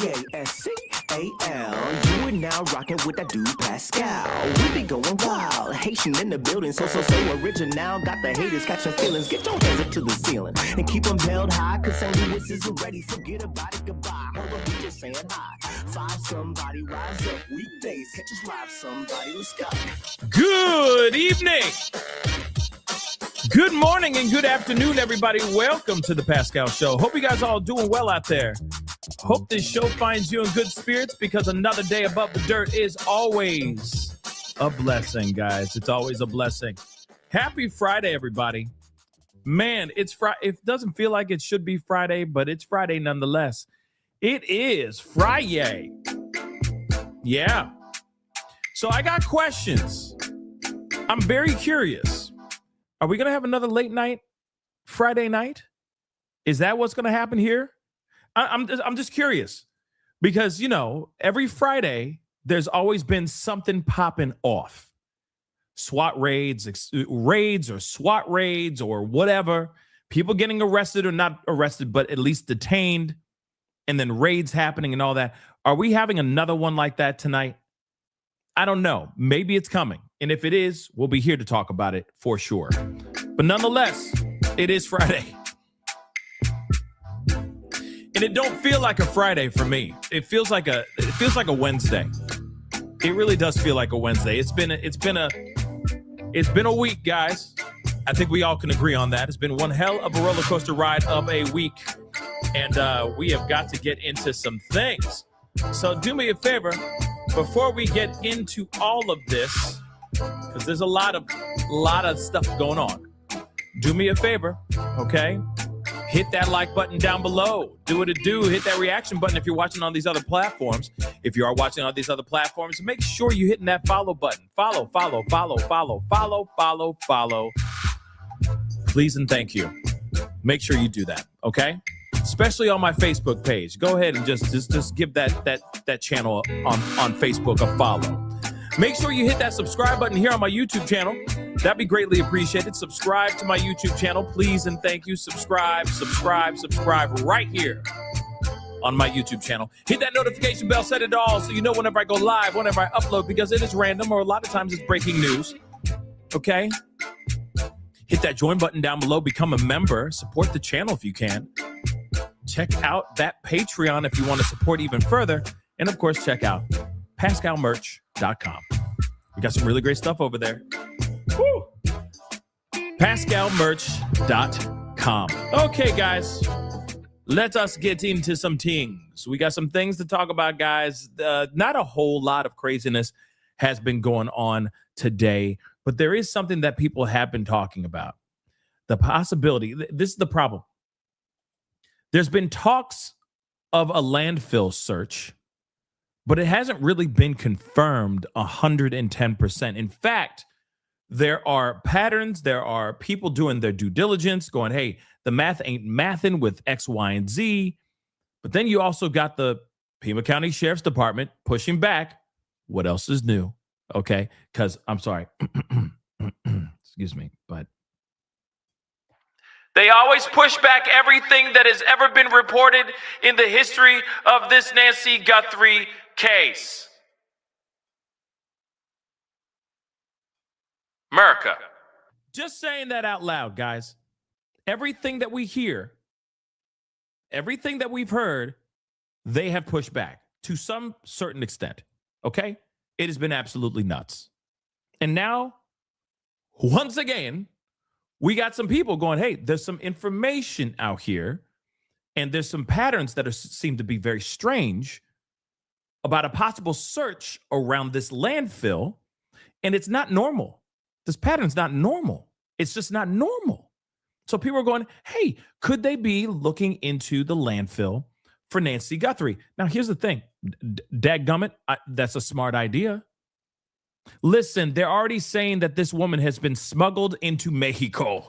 Pascal. You are now rocking with that dude Pascal. We be going wild, Haitian in the building, so original. Got the haters catching feelings. Get your hands up to the ceiling and keep them held high. Cause St. Louis isn't ready. Forget about it, goodbye. Hold up, we just saying hi. Find somebody, rise up. Weekdays, catch us live. Somebody, let's go. Good evening. Good morning and good afternoon, everybody. Welcome to the Pascal Show. Hope you guys all doing well out there. Hope this show finds you in good spirits because another day above the dirt is always a blessing, guys. It's always a blessing. Happy Friday, everybody. Man, it's Friday. It doesn't feel like it should be Friday, but it's Friday nonetheless. It is Friday. Yeah. So I got questions. I'm very curious. Are we going to have another late night Friday night? Is that what's going to happen here? I'm just curious because, you know, every Friday, there's always been something popping off. SWAT raids or SWAT raids or whatever. People getting arrested or not arrested, but at least detained. And then raids happening and all that. Are we having another one like that tonight? I don't know. Maybe it's coming. And if it is, we'll be here to talk about it for sure. But nonetheless, it is Friday. And it don't feel like a Friday for me. It feels like a Wednesday. It really does feel like a Wednesday. It's been a week, guys. I think we all can agree on that. It's been one hell of a roller coaster ride of a week. And we have got to get into some things. So do me a favor. Before we get into all of this, because there's a lot of stuff going on, do me a favor, okay? Hit that like button down below. Do what it do. Hit that reaction button if you're watching on these other platforms. If you are watching on these other platforms, make sure you're hitting that follow button. Follow. Please and thank you. Make sure you do that, okay? Especially on my Facebook page. Go ahead and just give that channel on Facebook a follow. Make sure you hit that subscribe button here on my YouTube channel. That'd be greatly appreciated. Subscribe to my YouTube channel, please and thank you. Subscribe right here on my YouTube channel. Hit that notification bell, set it all so you know whenever I go live, whenever I upload, because it is random or a lot of times it's breaking news. Okay? Hit that join button down below. Become a member. Support the channel if you can. Check out that Patreon if you want to support even further. And, of course, check out PascalMerch.com. We got some really great stuff over there. Woo! PascalMerch.com. Okay, guys. Let us get into some things. We got some things to talk about, guys. Not a whole lot of craziness has been going on today, but there is something that people have been talking about. The possibility. This is the problem. There's been talks of a landfill search, but it hasn't really been confirmed 110%. In fact, there are patterns. There are people doing their due diligence going, hey, the math ain't mathin' with X, Y, and Z. But then you also got the Pima County Sheriff's Department pushing back. What else is new? Okay, because I'm sorry. Excuse me, but they always push back everything that has ever been reported in the history of this Nancy Guthrie case. America. Just saying that out loud, guys. Everything that we hear, everything that we've heard, they have pushed back to some certain extent. Okay? It has been absolutely nuts. And now, once again, we got some people going, hey, there's some information out here, and there's some patterns that seem to be very strange about a possible search around this landfill, and it's not normal. This pattern's not normal. It's just not normal. So people are going, hey, could they be looking into the landfill for Nancy Guthrie? Now, here's the thing. Dadgummit, that's a smart idea. Listen, they're already saying that this woman has been smuggled into Mexico.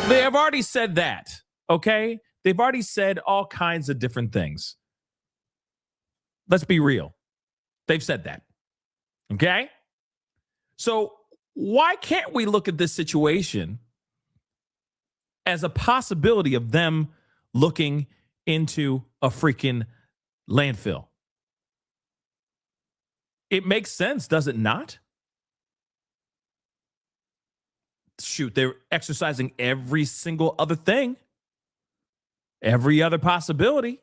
They have already said that, okay? They've already said all kinds of different things. Let's be real. They've said that, okay? So why can't we look at this situation as a possibility of them looking into a freaking landfill. It makes sense, does it not? Shoot, they're exercising every single other thing, every other possibility,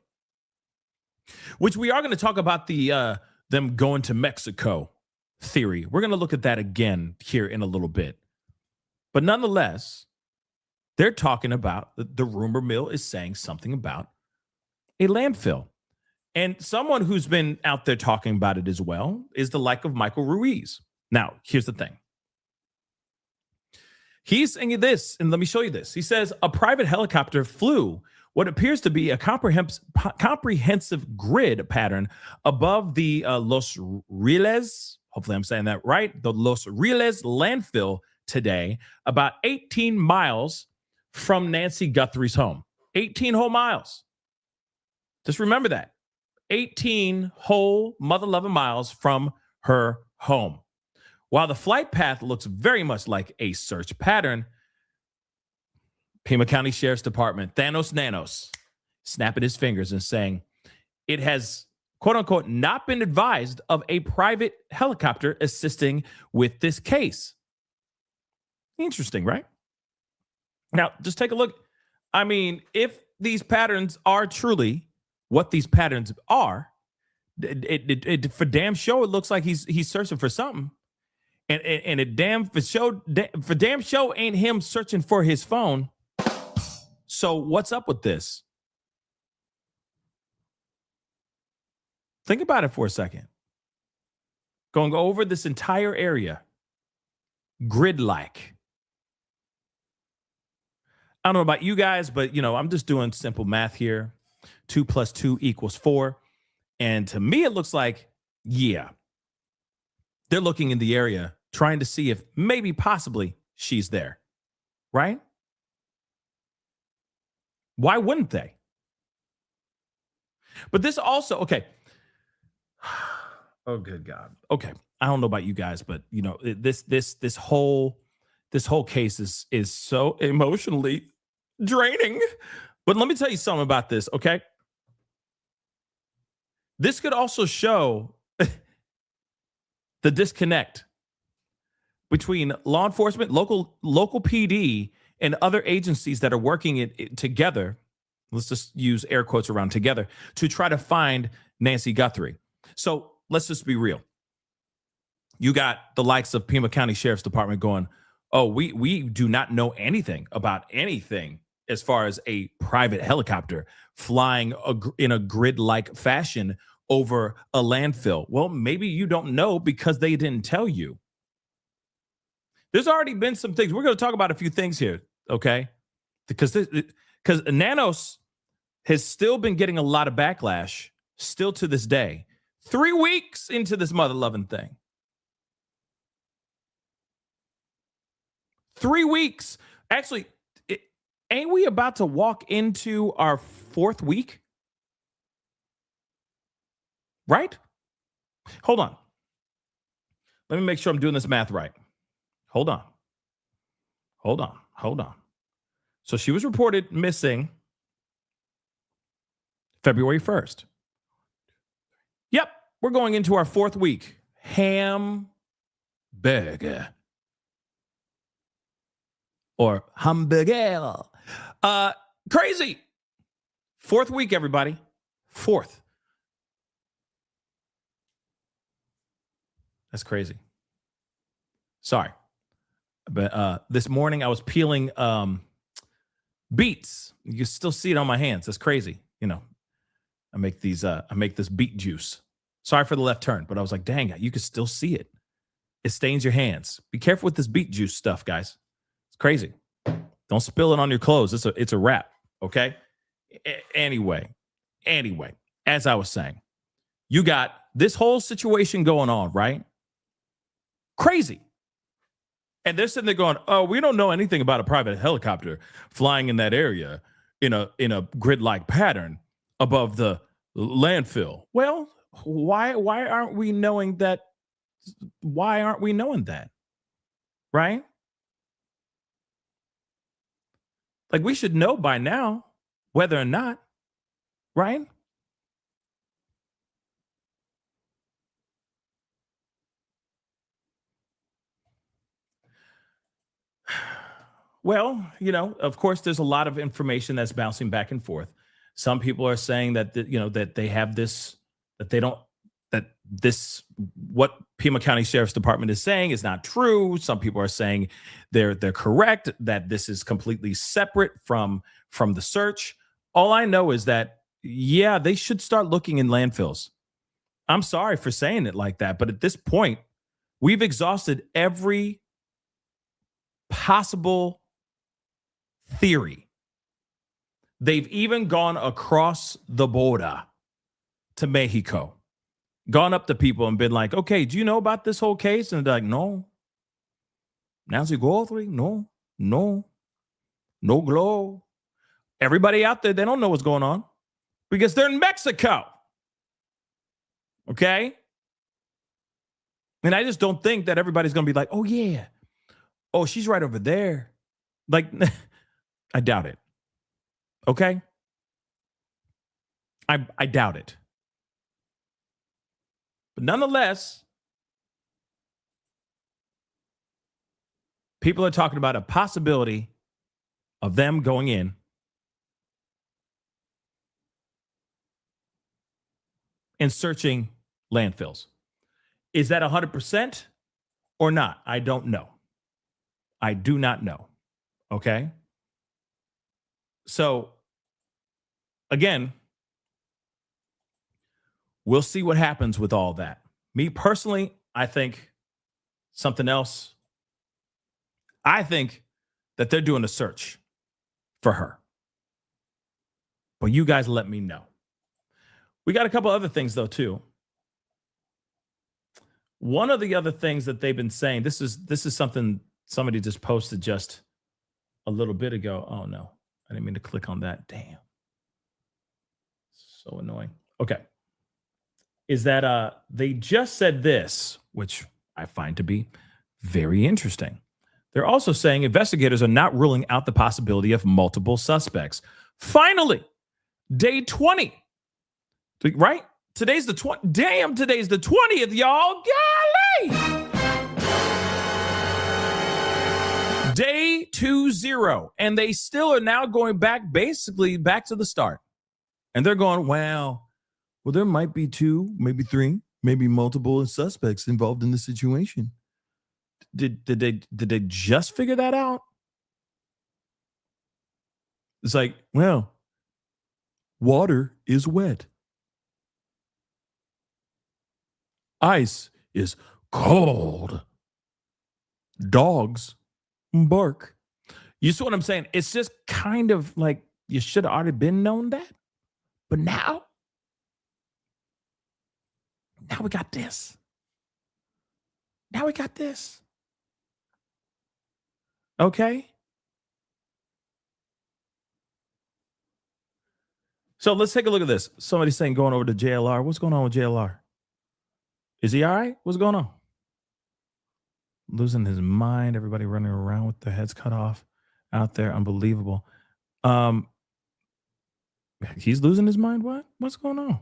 which we are going to talk about the them going to Mexico theory. We're going to look at that again here in a little bit. But nonetheless, they're talking about the rumor mill is saying something about a landfill. And someone who's been out there talking about it as well is the like of Michael Ruiz. Now, here's the thing. He's saying this, and let me show you this. He says a private helicopter flew what appears to be a comprehensive grid pattern above the Los Riles, hopefully I'm saying that right, the Los Riles landfill today, about 18 miles from Nancy Guthrie's home. 18 whole miles. Just remember that. 18 whole mother-loving miles from her home. While the flight path looks very much like a search pattern, Pima County Sheriff's Department, Thanos Nanos, snapping his fingers and saying it has, quote unquote, not been advised of a private helicopter assisting with this case. Interesting, right? Now, just take a look. I mean, if these patterns are truly what these patterns are, it for damn sure it looks like he's searching for something, and it for damn sure ain't him searching for his phone. So what's up with this? Think about it for a second. Going over this entire area, grid-like. I don't know about you guys, but I'm just doing simple math here. 2 + 2 = 4. And to me, it looks like, yeah, they're looking in the area, trying to see if maybe possibly she's there, right? Why wouldn't they? But this also, okay. Oh, good God. Okay. I don't know about you guys, but this whole case is so emotionally draining. But let me tell you something about this, okay? This could also show the disconnect between law enforcement, local PD, and other agencies that are working it together. Let's just use air quotes around together to try to find Nancy Guthrie. So let's just be real. You got the likes of Pima County Sheriff's Department going, oh, we do not know anything about anything as far as a private helicopter flying in a grid-like fashion over a landfill. Well, maybe you don't know because they didn't tell you. There's already been some things. We're going to talk about a few things here, okay? Because Nanos has still been getting a lot of backlash, still to this day. 3 weeks into this mother-loving thing. 3 weeks. Actually, ain't we about to walk into our 4th week? Right? Hold on. Let me make sure I'm doing this math right. Hold on. So she was reported missing February 1st. Yep, we're going into our 4th week. Hamburger. Or hamburger. Crazy. 4th week, everybody. 4th. That's crazy. Sorry. But this morning I was peeling beets. You can still see it on my hands. That's crazy. I make this beet juice. Sorry for the left turn, but I was like, dang it, you can still see it. It stains your hands. Be careful with this beet juice stuff, guys. It's crazy. Don't spill it on your clothes. It's a wrap. Okay. Anyway, as I was saying, you got this whole situation going on, right? Crazy. And they're sitting there going, oh, we don't know anything about a private helicopter flying in that area in a grid-like pattern above the landfill. Well, why aren't we knowing that? Why aren't we knowing that? Right? Like, we should know by now whether or not right? Well, of course, there's a lot of information that's bouncing back and forth. Some people are saying that that they have this, that they don't, that this, what Pima County Sheriff's Department is saying is not true. Some people are saying they're correct, that this is completely separate from the search. All I know is that, yeah, they should start looking in landfills. I'm sorry for saying it like that, but at this point, we've exhausted every possible theory. They've even gone across the border to Mexico, gone up to people and been like, okay, do you know about this whole case? And they're like, no. Nancy Guthrie, no, no, no glow. Everybody out there, they don't know what's going on because they're in Mexico. Okay? And I just don't think that everybody's going to be like, oh, yeah. Oh, she's right over there. Like, I doubt it. Okay? I doubt it. But nonetheless, people are talking about a possibility of them going in and searching landfills. Is that 100% or not? I don't know. I do not know. Okay? So, again, we'll see what happens with all that. Me personally, I think something else. I think that they're doing a search for her. But you guys let me know. We got a couple other things, though, too. One of the other things that they've been saying, this is something somebody just posted just a little bit ago. Oh, no. I didn't mean to click on that. Damn. So annoying. Okay. Is that they just said this, which I find to be very interesting. They're also saying investigators are not ruling out the possibility of multiple suspects. Finally, day 20. Right? Today's the 20th. Damn, today's the 20th, y'all. Golly! Day 20. And they still are now going basically back to the start. And they're going, well, there might be 2, maybe 3, maybe multiple suspects involved in the situation. Did they just figure that out? It's like, well, water is wet. Ice is cold. Dogs bark. You see what I'm saying? It's just kind of like you should have already been known that. But now we got this. Now we got this. Okay. So let's take a look at this. Somebody's saying going over to JLR. What's going on with JLR? Is he all right? What's going on? Losing his mind. Everybody running around with their heads cut off out there. Unbelievable. He's losing his mind. What? What's going on?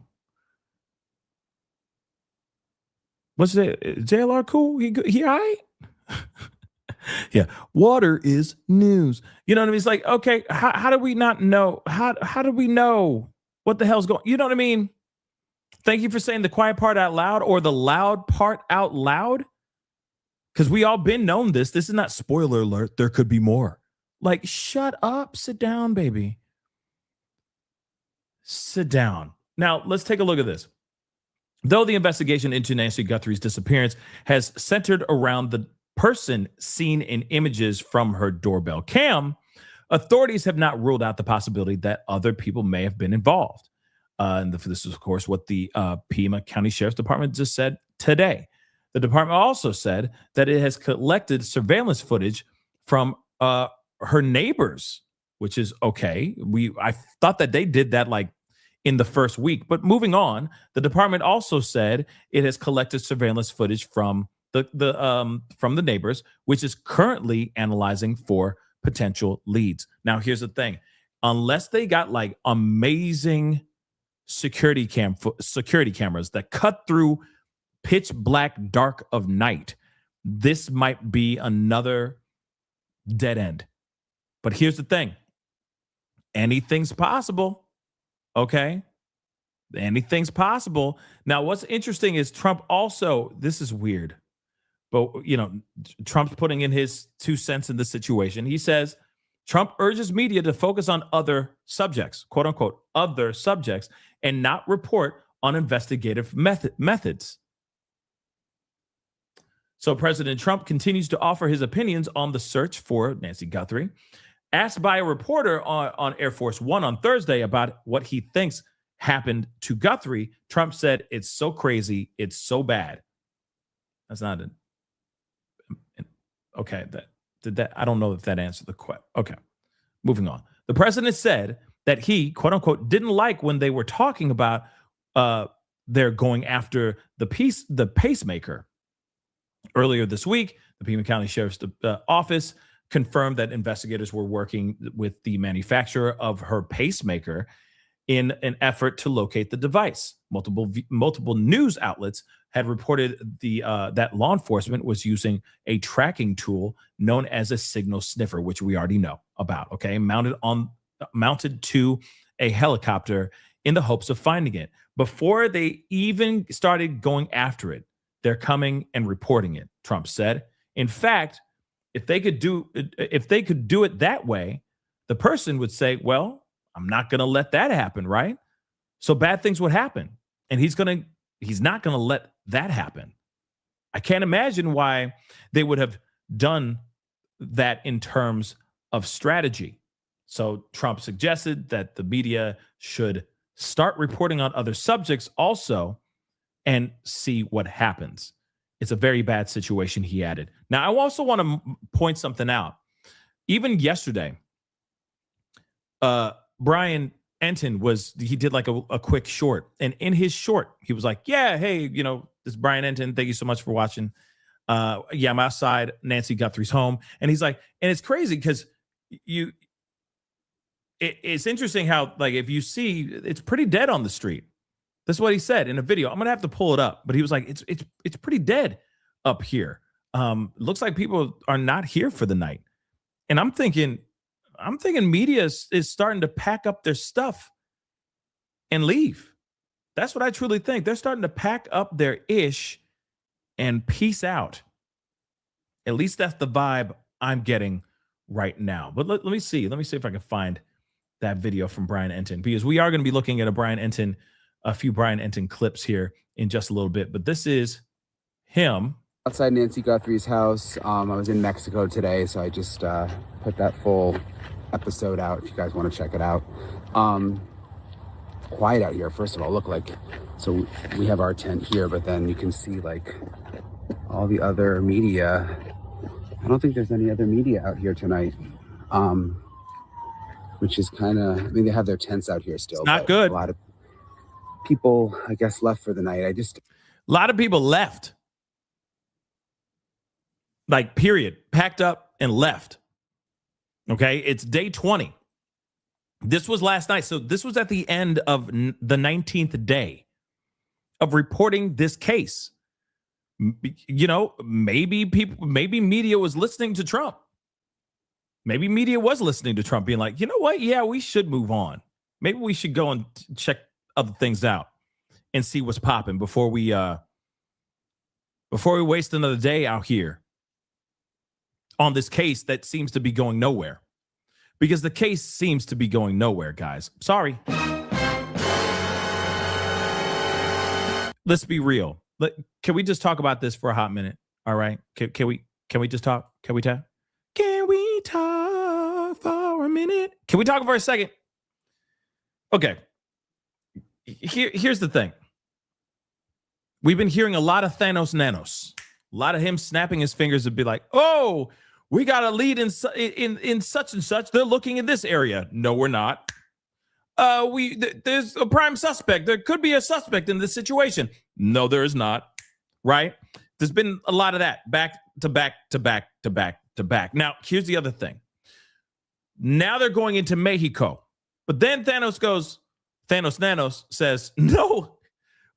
What's that? JLR cool? He all right? Yeah. Water is news. You know what I mean? It's like, okay, how do we not know? How do we know what the hell's going? You know what I mean? Thank you for saying the quiet part out loud or the loud part out loud. Because we all been known this. This is not spoiler alert. There could be more. Like, shut up. Sit down, baby. Sit down. Now, let's take a look at this. Though the investigation into Nancy Guthrie's disappearance has centered around the person seen in images from her doorbell cam, authorities have not ruled out the possibility that other people may have been involved. And this is, of course, what the Pima County Sheriff's Department just said today. The department also said that it has collected surveillance footage from her neighbors, which is okay. I thought that they did that like in the first week. But moving on, the department also said it has collected surveillance footage from the neighbors, which is currently analyzing for potential leads. Now, here's the thing. Unless they got like amazing security cameras that cut through pitch black dark of night, this might be another dead end. But here's the thing. Anything's possible. Okay? Anything's possible. Now, what's interesting is Trump also, this is weird, but, Trump's putting in his 2 cents in the situation. He says, Trump urges media to focus on other subjects, quote unquote, other subjects, and not report on investigative methods. So President Trump continues to offer his opinions on the search for Nancy Guthrie. Asked by a reporter on Air Force One on Thursday about what he thinks happened to Guthrie, Trump said, "It's so crazy. It's so bad." That's not it. Okay. I don't know if that answered the question. Okay. Moving on. The president said that he, quote unquote, didn't like when they were talking about they're going after the pacemaker. Earlier this week, the Pima County Sheriff's Office confirmed that investigators were working with the manufacturer of her pacemaker in an effort to locate the device. Multiple news outlets had reported that law enforcement was using a tracking tool known as a signal sniffer, which we already know about. Okay, mounted to a helicopter in the hopes of finding it. Before they even started going after it, they're coming and reporting it, Trump said. In fact, if they could do it that way, the person would say, well, I'm not going to let that happen, right? So bad things would happen. And he's not going to let that happen. I can't imagine why they would have done that in terms of strategy. So Trump suggested that the media should start reporting on other subjects also and see what happens. It's a very bad situation, he added. Now, I also want to point something out. Even yesterday, Brian Enton he did like a quick short. And in his short, he was like, yeah, hey, this is Brian Enton. Thank you so much for watching. I'm outside Nancy Guthrie's home. And he's like, and it's crazy because it's interesting how, like, if you see, it's pretty dead on the street. That's what he said in a video. I'm going to have to pull it up. But he was like, it's pretty dead up here. Looks like people are not here for the night. And I'm thinking media is starting to pack up their stuff and leave. That's what I truly think. They're starting to pack up their ish and peace out. At least that's the vibe I'm getting right now. But let me see. Let me see if I can find that video from Brian Enton, because we are going to be looking at a few Brian Enton clips here in just a little bit. But this is him. Outside Nancy Guthrie's house. I was in Mexico today, so I just put that full episode out if you guys want to check it out. Quiet out here, first of all. Look, like, so we have our tent here, but then you can see like all the other media. I don't think there's any other media out here tonight, which is kind of, they have their tents out here still. It's not good. A lot of people, I guess, left for the night. A lot of people left. Like, period. Packed up and left. Okay, it's day 20. This was last night. So this was at the end of the 19th day of reporting this case. Maybe media was listening to Trump. Maybe media was listening to Trump being like, you know what? Yeah, we should move on. Maybe we should go and check other things out and see what's popping before we waste another day out here on this case that seems to be going nowhere. Because the case seems to be going nowhere, guys. Sorry. Let's be real. Can we just talk about this for a hot minute? All right. Can we just talk? Can we talk? Can we talk for a minute? Can we talk for a second? Okay. Here's the thing. We've been hearing a lot of Thanos nanos. A lot of him snapping his fingers and be like, oh, we got a lead in such and such. They're looking in this area. No, we're not. There's a prime suspect. There could be a suspect in this situation. No, there is not. Right? There's been a lot of that back to back to back to back to back. Now, here's the other thing. Now they're going into Mexico. But then Thanos Thanos Nanos says, no,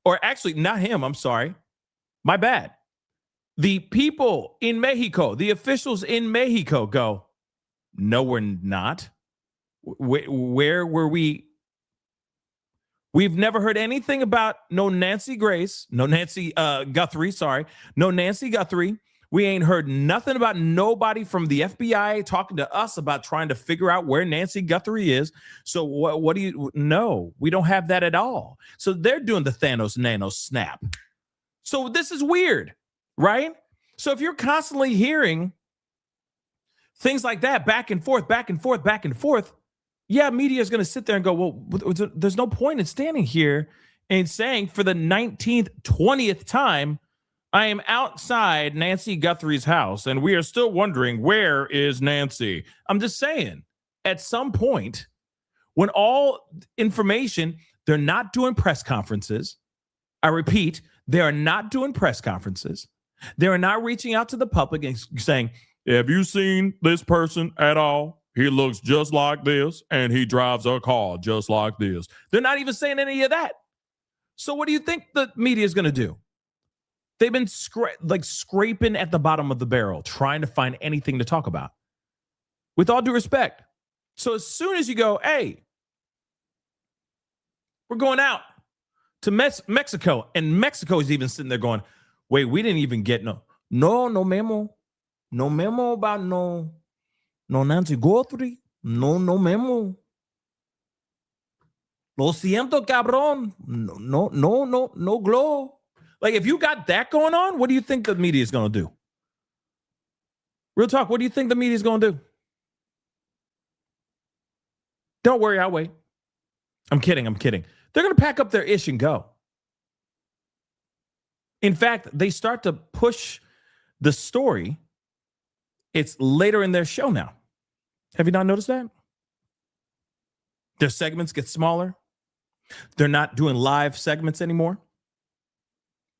or actually not him. I'm sorry. My bad. The people in Mexico, the officials in Mexico go, no, we're not. Where were we? We've never heard anything about no Nancy Guthrie, sorry. No Nancy Guthrie. We ain't heard nothing about nobody from the FBI talking to us about trying to figure out where Nancy Guthrie is. So what do you, no, we don't have that at all. So they're doing the Thanos Nano snap. So this is weird, right? So if you're constantly hearing things like that back and forth, yeah, media is going to sit there and go, well, there's no point in standing here and saying for the 19th, 20th time, I am outside Nancy Guthrie's house and we are still wondering, where is Nancy? I'm just saying, at some point, when all information, they're not doing press conferences. I repeat, they are not doing press conferences. They are not reaching out to the public and saying, have you seen this person at all? He looks just like this, and he drives a car just like this. They're not even saying any of that. So what do you think the media is going to do? They've been scraping at the bottom of the barrel, trying to find anything to talk about. With all due respect. So as soon as you go, hey, we're going out to Mexico, and Mexico is even sitting there going, wait, we didn't even get no memo about no Nancy Guthrie, no memo. Lo siento, cabrón. No glow. Like, if you got that going on, what do you think the media is going to do? Real talk, what do you think the media is going to do? Don't worry, I'll wait. I'm kidding. They're going to pack up their ish and go. In fact, they start to push the story. It's later in their show now. Have you not noticed that? Their segments get smaller. They're not doing live segments anymore.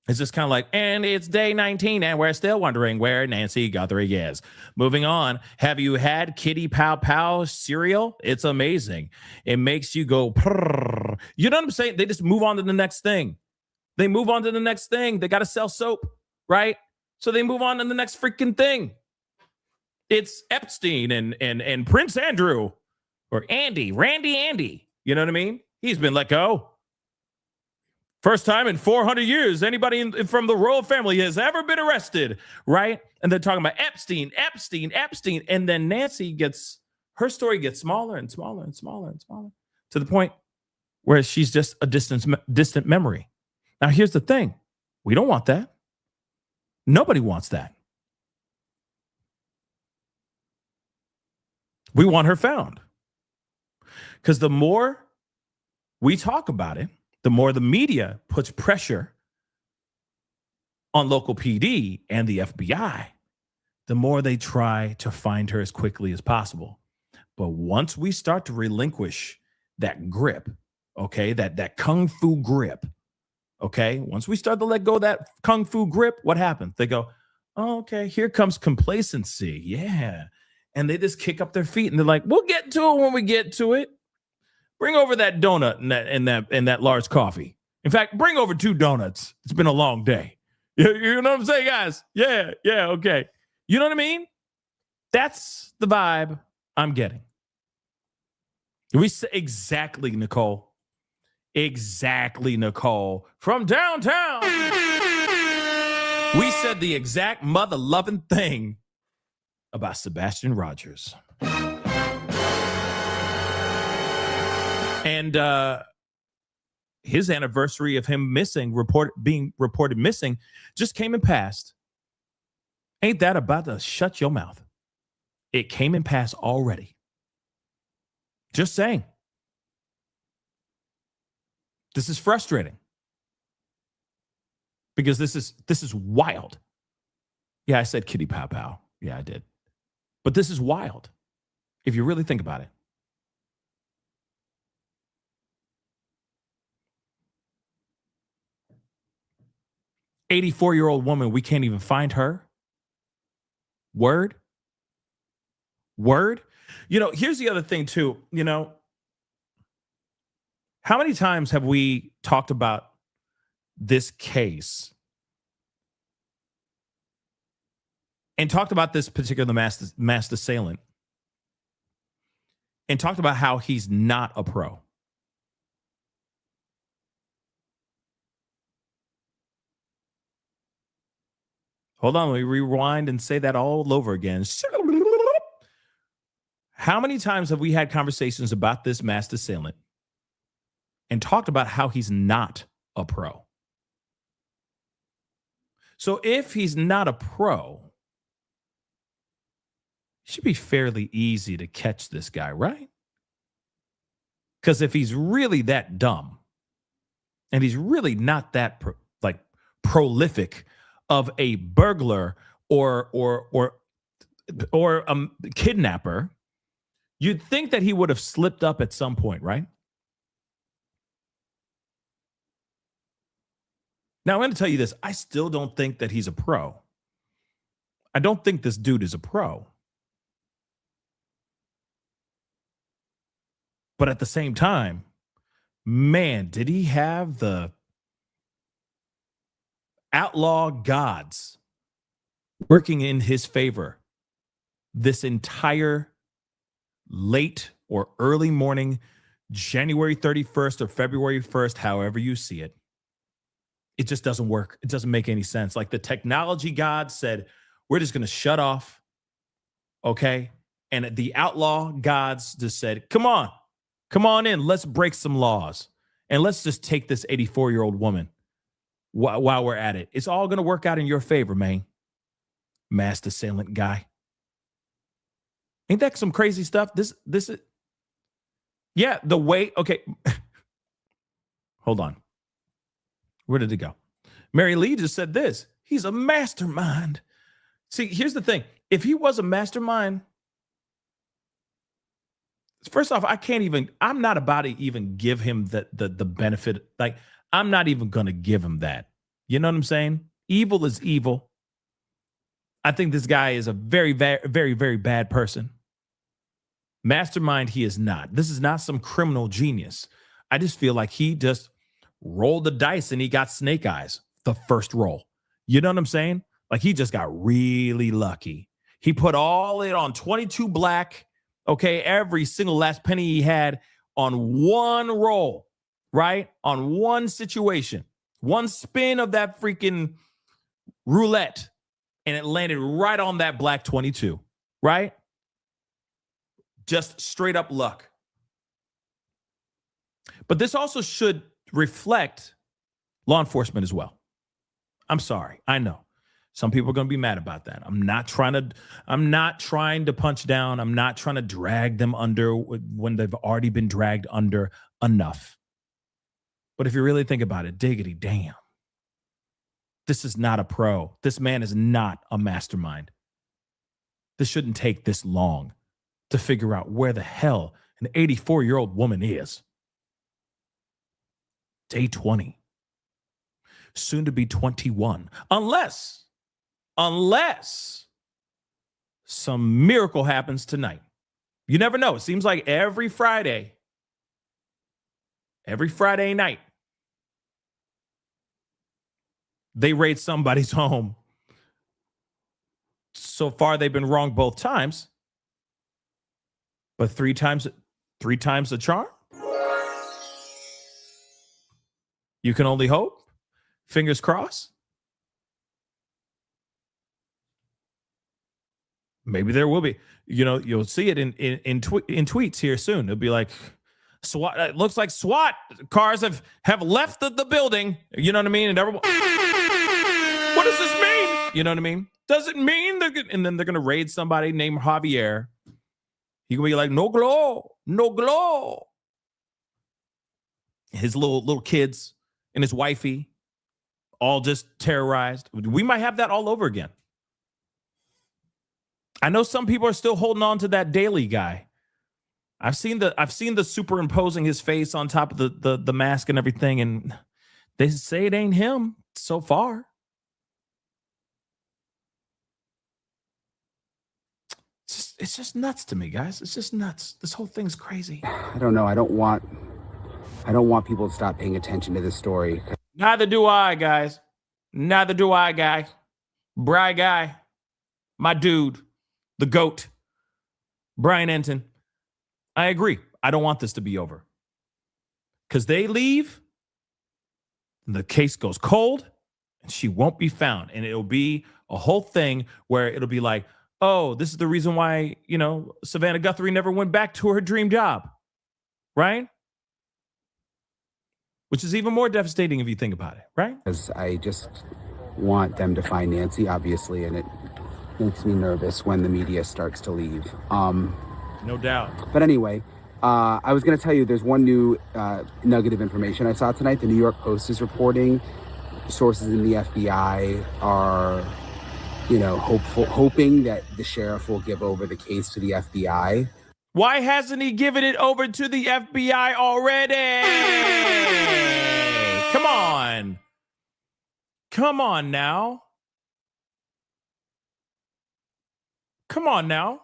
It's just kind of like, and it's day 19, and we're still wondering where Nancy Guthrie is. Moving on, have you had Kitty Pow Pow cereal? It's amazing. It makes you go, prrr. You know what I'm saying? They just move on to the next thing. They got to sell soap, right? So they move on to the next freaking thing. It's Epstein and Prince Andrew, or Randy. You know what I mean? He's been let go. First time in 400 years anybody from the royal family has ever been arrested, right? And they're talking about Epstein. And then Nancy her story gets smaller and smaller to the point where she's just a distant memory. Now, here's the thing. We don't want that. Nobody wants that. We want her found. Because the more we talk about it, the more the media puts pressure on local PD and the FBI, the more they try to find her as quickly as possible. But once we start to relinquish that grip, okay, that kung fu grip, okay, once we start to let go of that kung fu grip, what happens? They go, oh, okay, here comes complacency. Yeah. And they just kick up their feet and they're like, we'll get to it when we get to it. Bring over that donut and that large coffee. In fact, bring over 2 donuts. It's been a long day. You know what I'm saying, guys? Yeah, okay. You know what I mean? That's the vibe I'm getting. We say exactly, Nicole. Exactly, Nicole. From downtown. We said the exact mother-loving thing about Sebastian Rogers. And his anniversary of him being reported missing just came and passed. Ain't that about to shut your mouth? It came and passed already. Just saying. This is frustrating. Because this is wild. Yeah, I said Kitty Pow Pow. Yeah, I did. But this is wild. If you really think about it. 84-year-old woman, we can't even find her. Word. You know, here's the other thing too. You know, How many times have we talked about this case and talked about this particular mass assailant and talked about how he's not a pro? Hold on, let me rewind and say that all over again. How many times have we had conversations about this mass assailant and talked about how he's not a pro? So if he's not a pro, it should be fairly easy to catch this guy, right? Because if he's really that dumb and he's really not that prolific of a burglar or a kidnapper, you'd think that he would have slipped up at some point, right? Now, I'm going to tell you this. I still don't think that he's a pro. I don't think this dude is a pro. But at the same time, man, did he have the outlaw gods working in his favor this entire late or early morning, January 31st or February 1st, however you see it. It just doesn't work. It doesn't make any sense. Like the technology god said, we're just going to shut off. Okay. And the outlaw gods just said, come on in. Let's break some laws. And let's just take this 84-year-old woman while we're at it. It's all going to work out in your favor, man. Mass assailant guy. Ain't that some crazy stuff? This is, yeah, the way, okay. Hold on. Where did it go? Mary Lee just said this. He's a mastermind. See, here's the thing. If he was a mastermind, first off, I'm not about to even give him the benefit. Like, I'm not even going to give him that. You know what I'm saying? Evil is evil. I think this guy is a very, very, very, very bad person. Mastermind, he is not. This is not some criminal genius. I just feel like he just rolled the dice and he got snake eyes the first roll. You know what I'm saying? Like he just got really lucky. He put all it on 22 black. Okay, every single last penny he had on one roll, right? On one situation, one spin of that freaking roulette, and it landed right on that black 22, right? Just straight up luck. But this also should reflect law enforcement as well. I'm sorry. I know. Some people are going to be mad about that. I'm not trying to punch down. I'm not trying to drag them under when they've already been dragged under enough. But if you really think about it, diggity damn. This is not a pro. This man is not a mastermind. This shouldn't take this long to figure out where the hell an 84-year-old woman is. Day 20. Soon to be 21. Unless some miracle happens tonight. You never know. It seems like every Friday night, they raid somebody's home. So far, they've been wrong both times. But three times the charm? You can only hope. Fingers crossed. Maybe there will be. You know, you'll see it in tweets here soon. It'll be like, SWAT. It looks like SWAT cars have left the building. You know what I mean? And everyone, what does this mean? You know what I mean? Does it mean and then they're gonna raid somebody named Javier? He gonna be like, no glow. His little kids and his wifey, all just terrorized. We might have that all over again. I know some people are still holding on to that Daily guy. I've seen the superimposing his face on top of the mask and everything, and they say it ain't him so far. It's just nuts to me, guys. It's just nuts. This whole thing's crazy. I don't know. I don't want I don't want people to stop paying attention to this story. Neither do I, guys. Neither do I, guys. Bry guy, my dude, the GOAT, Brian Enton. I agree. I don't want this to be over. Because they leave, the case goes cold, and she won't be found. And it'll be a whole thing where it'll be like, oh, this is the reason why, Savannah Guthrie never went back to her dream job. Right? Which is even more devastating if you think about it, right? Because I just want them to find Nancy, obviously, and it makes me nervous when the media starts to leave. No doubt. But anyway, I was going to tell you there's one new nugget of information I saw tonight. The New York Post is reporting sources in the FBI are, hoping that the sheriff will give over the case to the FBI. Why hasn't he given it over to the FBI already? Come on. Come on now. Come on now.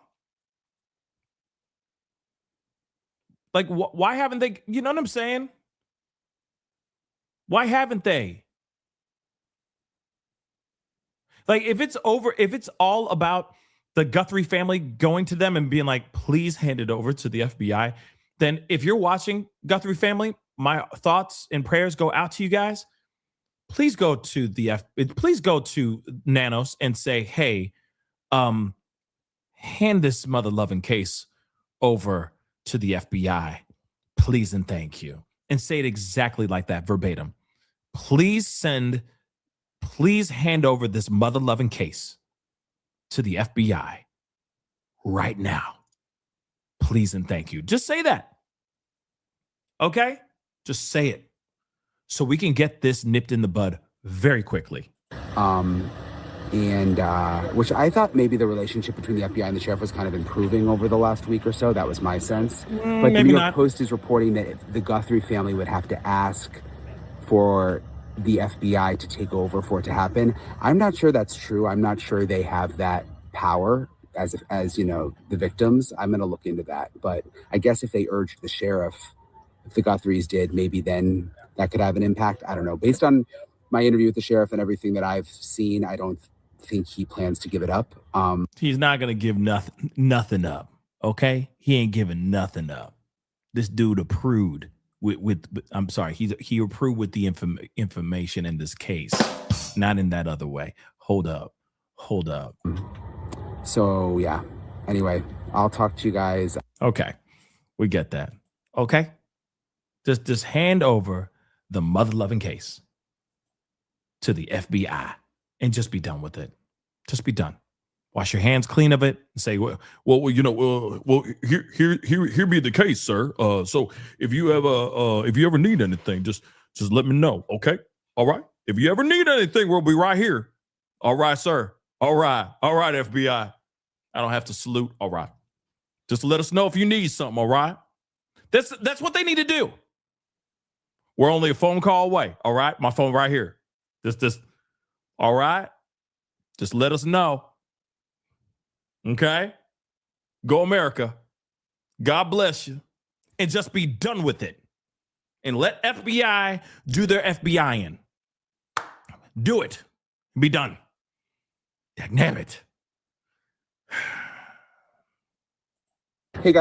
Like, why haven't they? You know what I'm saying? Why haven't they? Like, if it's all about the Guthrie family going to them and being like, please hand it over to the FBI, then if you're watching Guthrie family, my thoughts and prayers go out to you guys. Please go to please go to Nanos and say, hey, hand this mother-loving case over to the FBI, please and thank you. And say it exactly like that, verbatim. Please hand over this mother-loving case to the FBI right now. Please and thank you. Just say that. Okay? Just say it. So we can get this nipped in the bud very quickly. Which I thought maybe the relationship between the FBI and the sheriff was kind of improving over the last week or so. That was my sense. But the New York Post is reporting that the Guthrie family would have to ask for the FBI to take over for it to happen. I'm not sure that's true. I'm not sure they have that power as the victims. I'm going to look into that. But I guess if they urged the sheriff, if the Guthries did, maybe then that could have an impact. I don't know. Based on my interview with the sheriff and everything that I've seen, I don't think he plans to give it up. He's not going to give nothing up. Okay? He ain't giving nothing up. This dude approved with I'm sorry, he approved with the information in this case, not in that other way. Hold up. So yeah. Anyway, I'll talk to you guys. Okay. We get that. Okay? Just hand over the mother-loving case to the FBI and just be done with it. Just be done. Wash your hands clean of it and say, here be the case, sir. So if you ever need anything, just let me know. Okay. All right. If you ever need anything, we'll be right here. All right, sir. All right, FBI. I don't have to salute. All right. Just let us know if you need something. All right. That's what they need to do. We're only a phone call away. All right. My phone right here. Just, all right. Just let us know. Okay? Go America. God bless you. And just be done with it. And let FBI do their FBIing. Do it. Be done. Damn it. Hey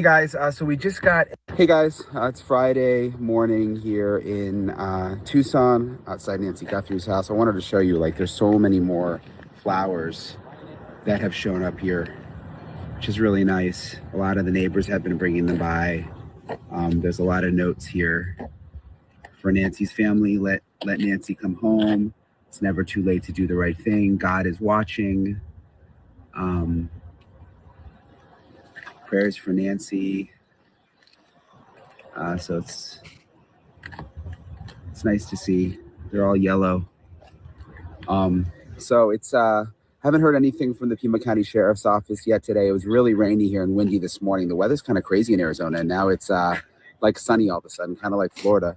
guys. So we just got. Hey guys. It's Friday morning here in Tucson, outside Nancy Guthrie's house. I wanted to show you, there's so many more flowers that have shown up here, which is really nice. A lot of the neighbors have been bringing them by. There's a lot of notes here for Nancy's family. Let Nancy come home. It's never too late to do the right thing. God is watching. Prayers for Nancy. So it's nice to see. They're all yellow. So it's haven't heard anything from the Pima County Sheriff's Office yet today. It was really rainy here and windy this morning. The weather's kind of crazy in Arizona, and now it's sunny all of a sudden, kind of like Florida.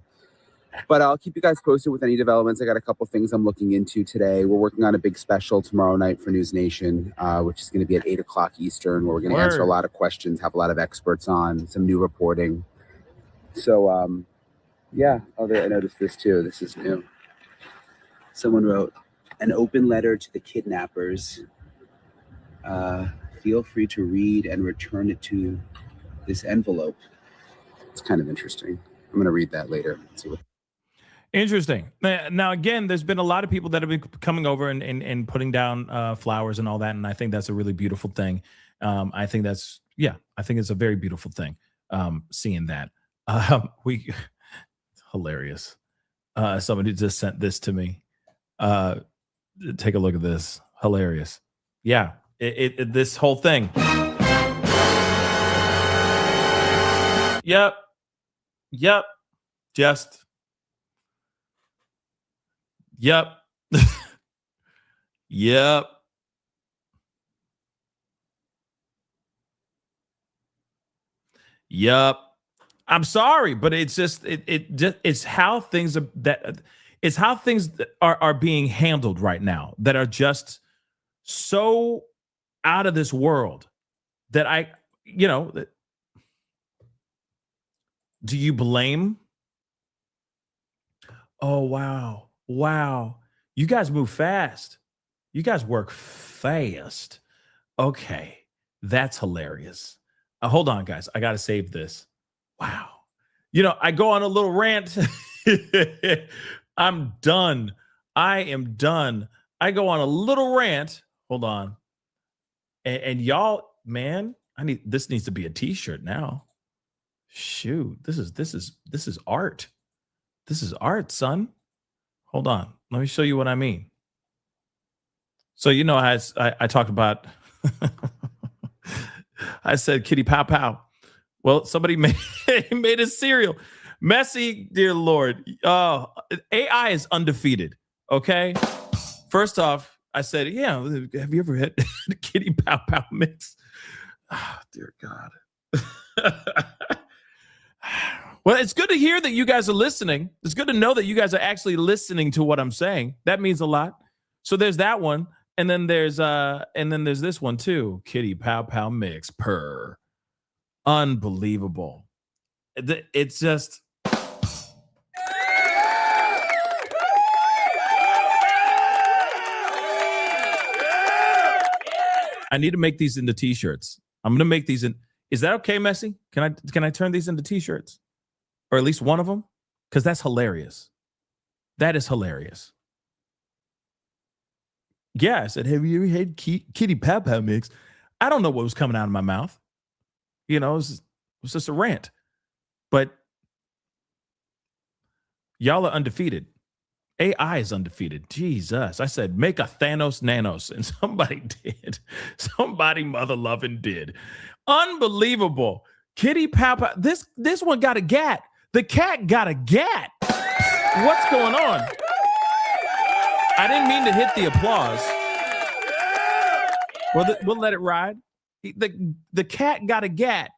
But I'll keep you guys posted with any developments. I got a couple things I'm looking into today. We're working on a big special tomorrow night for News Nation, which is going to be at 8 o'clock Eastern, where we're going to answer a lot of questions, have a lot of experts on, some new reporting. So Yeah. Oh, I noticed this too. This is new. Someone wrote an open letter to the kidnappers. Feel free to read and return it to this envelope. It's kind of interesting. I'm going to read that later. See what. Interesting. Now, again, there's been a lot of people that have been coming over and putting down flowers and all that, and I think that's a really beautiful thing. I think it's a very beautiful thing. Seeing that, hilarious. Somebody just sent this to me. Take a look at this. Hilarious. Yeah, this whole thing. Yep. Just. Yep. Yep. Yep. I'm sorry, but it's just it's how things are being handled right now that are just so out of this world that do you blame? Oh, wow. You guys move fast. You guys work fast. Okay. That's hilarious. Hold on, guys. I got to save this. Wow. I go on a little rant. I'm done. I am done. I go on a little rant. Hold on. And y'all, man, this needs to be a t-shirt now. Shoot. This is art. This is art, son. Hold on. Let me show you what I mean. So, I talked about, I said kitty pow pow. Well, somebody made a cereal. Messy, dear Lord. Oh, AI is undefeated. Okay. First off, I said, yeah, have you ever had the kitty pow pow mix? Oh, dear God. Well, it's good to hear that you guys are listening. It's good to know that you guys are actually listening to what I'm saying. That means a lot. So there's that one. And then there's this one too. Kitty pow pow mix. Purr. Unbelievable. It's just I need to make these into t-shirts. I'm going to make these in. Is that okay, Messy? Can I turn these into t-shirts? Or at least one of them? Because that's hilarious. That is hilarious. Yeah, I said, have you ever had kitty pow pow mix? I don't know what was coming out of my mouth. It was just a rant. But y'all are undefeated. AI is undefeated. Jesus. I said, make a Thanos nanos. And somebody did. Somebody mother loving did. Unbelievable. Kitty pow pow. This one got a gat. The cat got a gat. What's going on? I didn't mean to hit the applause. We'll let it ride. The cat got a gat.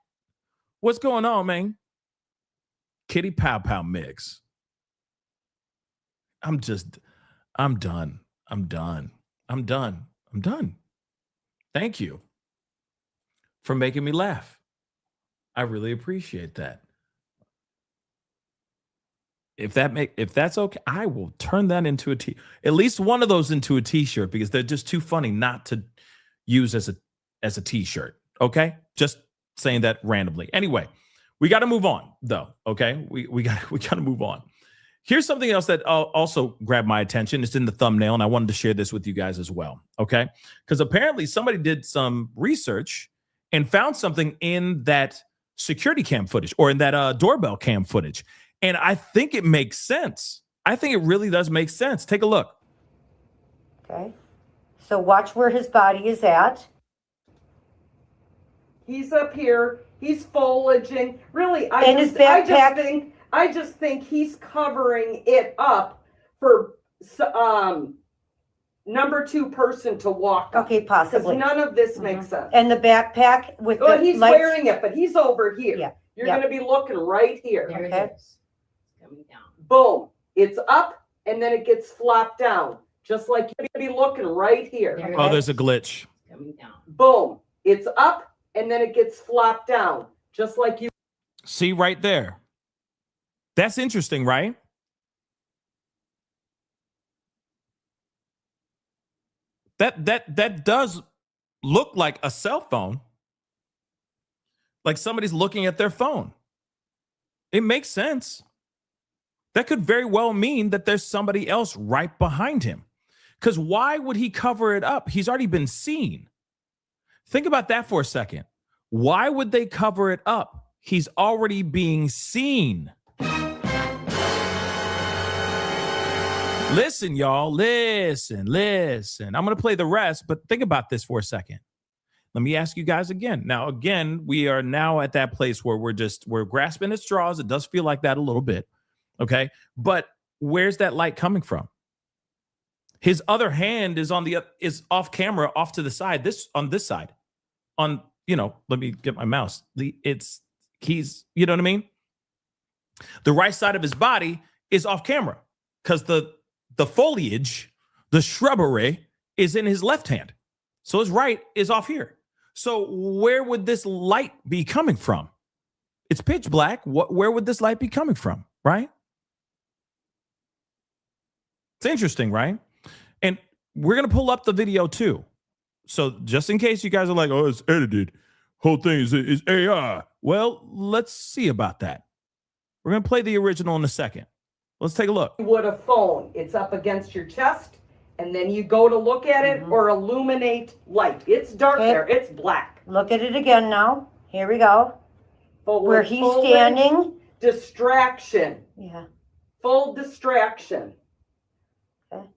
What's going on, man? Kitty pow pow mix. I'm done. Thank you for making me laugh. I really appreciate that. If that's okay, I will turn that into at least one of those into a t-shirt, because they're just too funny not to use as a t-shirt. Okay? Just saying that randomly. Anyway, we got to move on though. Okay? We got to move on. Here's something else that also grabbed my attention. It's in the thumbnail, and I wanted to share this with you guys as well. Okay? Because apparently somebody did some research and found something in that security cam footage, or in that doorbell cam footage. And I think it makes sense. I think it really does make sense. Take a look. Okay. So watch where his body is at. He's up here. He's foraging. Really, His backpack. I just think he's covering it up for number 2 person to walk up. Okay, possibly. Because none of this makes sense. And the backpack with the he's lights. wearing it, but he's over here. Yeah. You're going to be looking right here. There Okay. it is. Coming down. Boom. It's up, and then it gets flopped down. Just like you're going to be looking right here. There it Oh, is. there's a glitch. Coming down. Boom. It's up, and then it gets flopped down. Just like you. See right there. That's interesting, right? That does look like a cell phone. Like somebody's looking at their phone. It makes sense. That could very well mean that there's somebody else right behind him. Because why would he cover it up? He's already been seen. Think about that for a second. Why would they cover it up? He's already being seen. Listen, y'all. Listen. I'm going to play the rest, but think about this for a second. Let me ask you guys again. Now, again, we are now at that place where we're grasping at straws. It does feel like that a little bit. Okay. But where's that light coming from? His other hand is is off camera, off to the side, on this side. Let me get my mouse. He's, you know what I mean? The right side of his body is off camera because the foliage, the shrubbery is in his left hand. So his right is off here. So where would this light be coming from? It's pitch black. Where would this light be coming from, right? It's interesting, right? And we're going to pull up the video too. So just in case you guys are like, oh, it's edited. Whole thing is AI. Well, let's see about that. We're going to play the original in a second. Let's take a look. Would a phone, it's up against your chest, and then you go to look at it or illuminate light. It's dark there. It's black. Look at it again now. Here we go. Where he's full standing. Distraction. Yeah. Full distraction. Okay.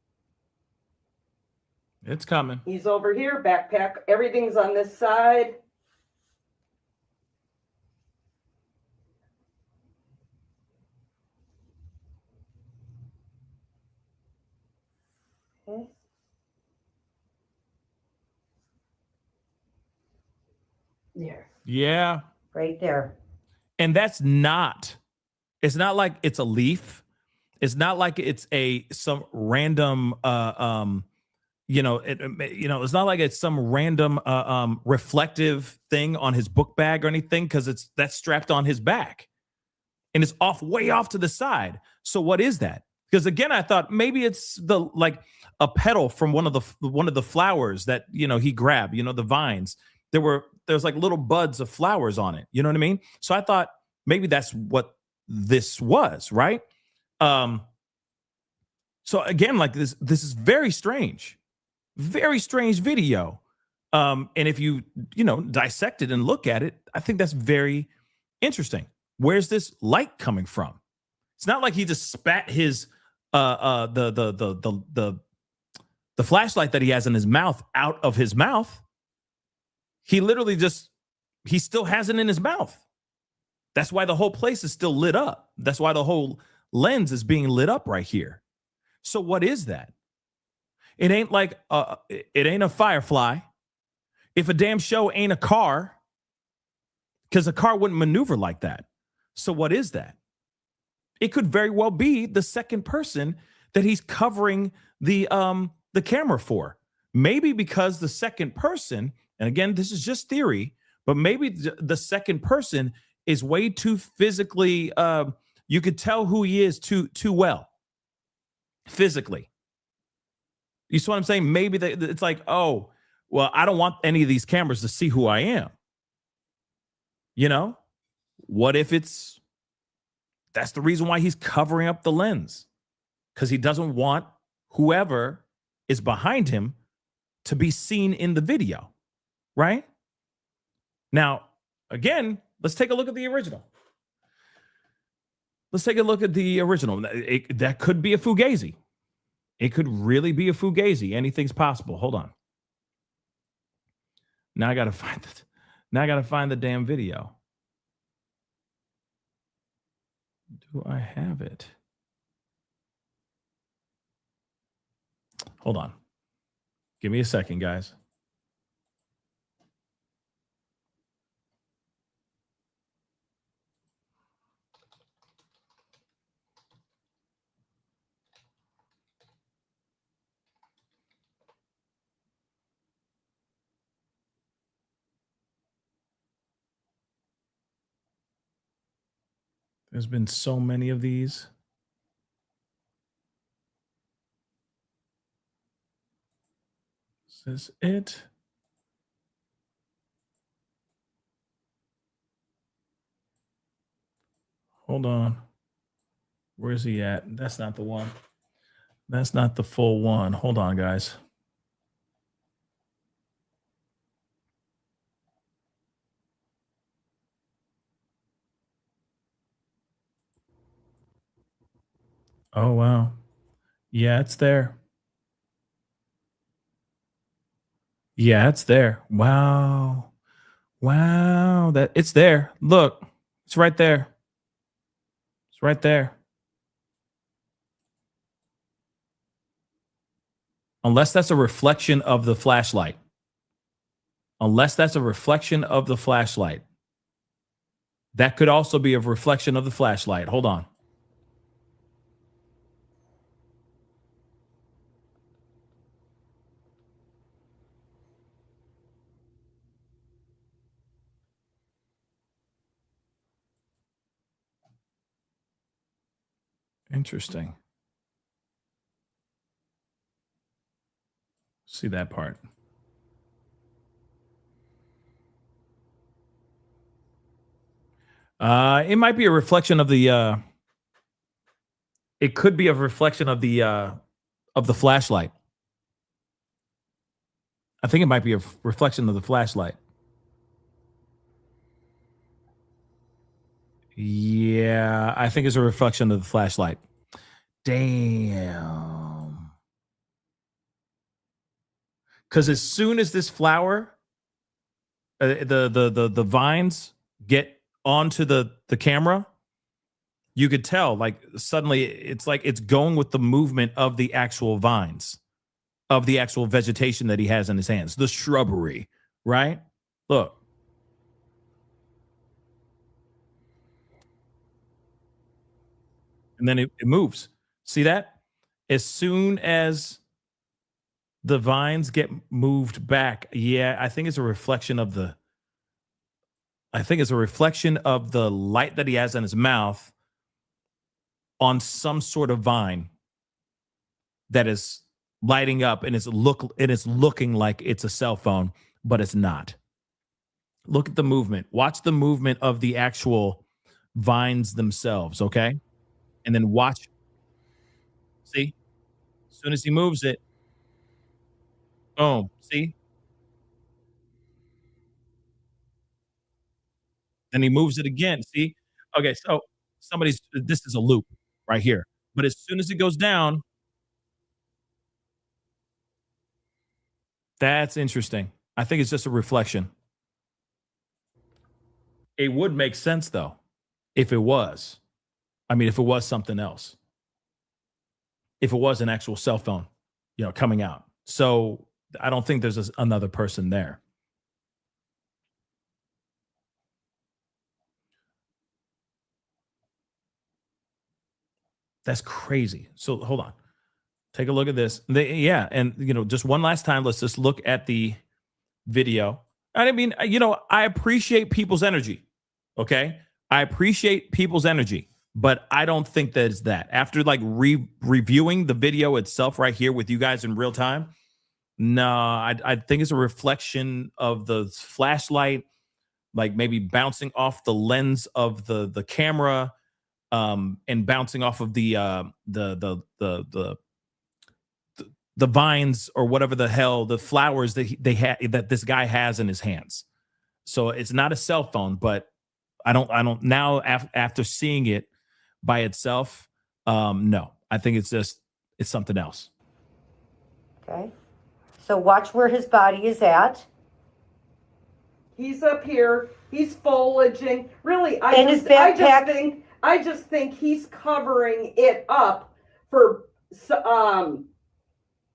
It's coming. He's over here, backpack. Everything's on this side. Okay. There. Yeah. Right there. And it's not like it's a leaf. It's not like it's some random it's not like it's some random reflective thing on his book bag or anything, because that's strapped on his back. And it's way off to the side. So what is that? Because again, I thought maybe it's a petal from one of the flowers that he grabbed, the vines. There's like little buds of flowers on it. You know what I mean? So I thought maybe that's what this was, right? So again, like this is very strange video. And if you dissect it and look at it, I think that's very interesting. Where's this light coming from? It's not like he just spat his the flashlight that he has in his mouth out of his mouth. He literally he still has it in his mouth. That's why the whole place is still lit up. That's why the whole lens is being lit up right here. So what is that? It ain't like it ain't a firefly. If a damn show ain't a car, because a car wouldn't maneuver like that. So what is that? It could very well be the second person that he's covering the camera for. Maybe because the second person, and again, this is just theory, but maybe the second person is way too physically, you could tell who he is too well, physically. You see what I'm saying? Maybe it's like, oh, well, I don't want any of these cameras to see who I am. What if that's the reason why he's covering up the lens? Because he doesn't want whoever is behind him to be seen in the video, right? Now, again, let's take a look at the original. That could be a fugazi. It could really be a fugazi. Anything's possible. Hold on. Now I got to find it. Now I got to find the damn video. Do I have it? Hold on. Give me a second, guys. There's been so many of these. Is this it? Hold on. Where's he at? That's not the one. That's not the full one. Hold on, guys. Oh, wow. Yeah, it's there. Yeah, it's there. Wow. Wow. That it's there. Look, it's right there. It's right there. Unless that's a reflection of the flashlight. Unless that's a reflection of the flashlight. That could also be a reflection of the flashlight. Hold on. Interesting. See that part. It might be a reflection of the it could be a reflection of the flashlight. I think it might be a reflection of the flashlight. Yeah, I think it's a reflection of the flashlight. Damn. Because as soon as this flower, the vines get onto the camera, you could tell like suddenly it's like it's going with the movement of the actual vines, of the actual vegetation that he has in his hands, the shrubbery, right? Look. And then it moves. See that? As soon as the vines get moved back, yeah, I think it's a reflection of the light that he has in his mouth on some sort of vine that is lighting up, and it's looking like it's a cell phone, but it's not. Look at the movement. Watch the movement of the actual vines themselves, okay? And then watch. See? As soon as he moves it, boom. See? Then he moves it again. See? Okay, so this is a loop right here. But as soon as it goes down, that's interesting. I think it's just a reflection. It would make sense though, if it was. I mean, if it was something else. If it was an actual cell phone, coming out. So I don't think there's another person there. That's crazy. So hold on. Take a look at this. And just one last time, let's just look at the video. I mean, I appreciate people's energy. Okay? I appreciate people's energy, but I don't think that it's that. After like reviewing the video itself right here with you guys in real time, no, I think it's a reflection of the flashlight, like maybe bouncing off the lens of the camera, and bouncing off of the vines or whatever the hell, the flowers that this guy has in his hands. So it's not a cell phone, but I don't now after seeing it by itself, no, I think it's something else. Okay. So watch where his body is at. He's up here. He's foliaging. Really, I just think he's covering it up for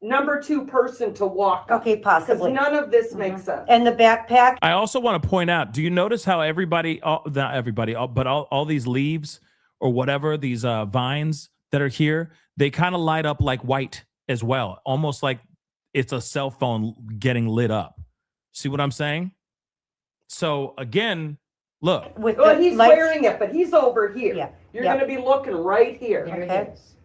number two person to walk up. Okay, possibly. Because none of this makes sense. And the backpack. I also want to point out, do you notice how all these leaves or whatever, these vines that are here, they kind of light up like white as well. Almost like it's a cell phone getting lit up. See what I'm saying? So again, Look. With Well, the he's lights- wearing it, but he's over here. Yeah. You're Yeah. going to be looking right here. There Okay. it is. It's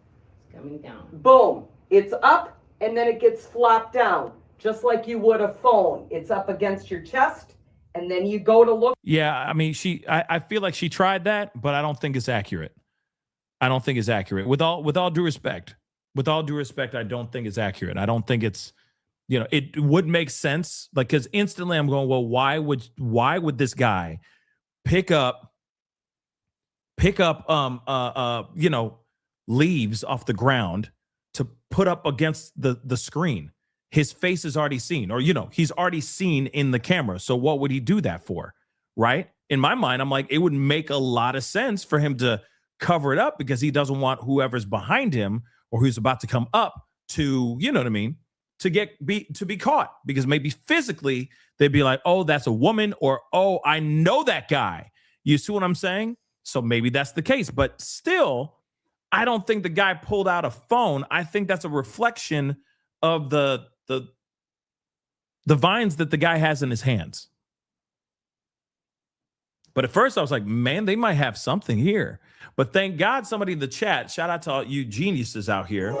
coming down. Boom. It's up and then it gets flopped down, just like you would a phone. It's up against your chest and then you go to look. Yeah, I mean, I feel like she tried that, but I don't think it's accurate. I don't think it's accurate. With all due respect, I don't think it's accurate. I don't think it's, it would make sense. Like, because instantly I'm going, well, why would this guy pick up, leaves off the ground to put up against the screen? His face is already seen, or, he's already seen in the camera. So what would he do that for? Right? In my mind, I'm like, it would make a lot of sense for him to cover it up because he doesn't want whoever's behind him or who's about to come up to, to be caught, because maybe physically they'd be like, oh, that's a woman, or, oh, I know that guy. You see what I'm saying? So maybe that's the case, but still, I don't think the guy pulled out a phone. I think that's a reflection of the vines that the guy has in his hands. But at first I was like, man, they might have something here. But thank God somebody in the chat, shout out to all you geniuses out here.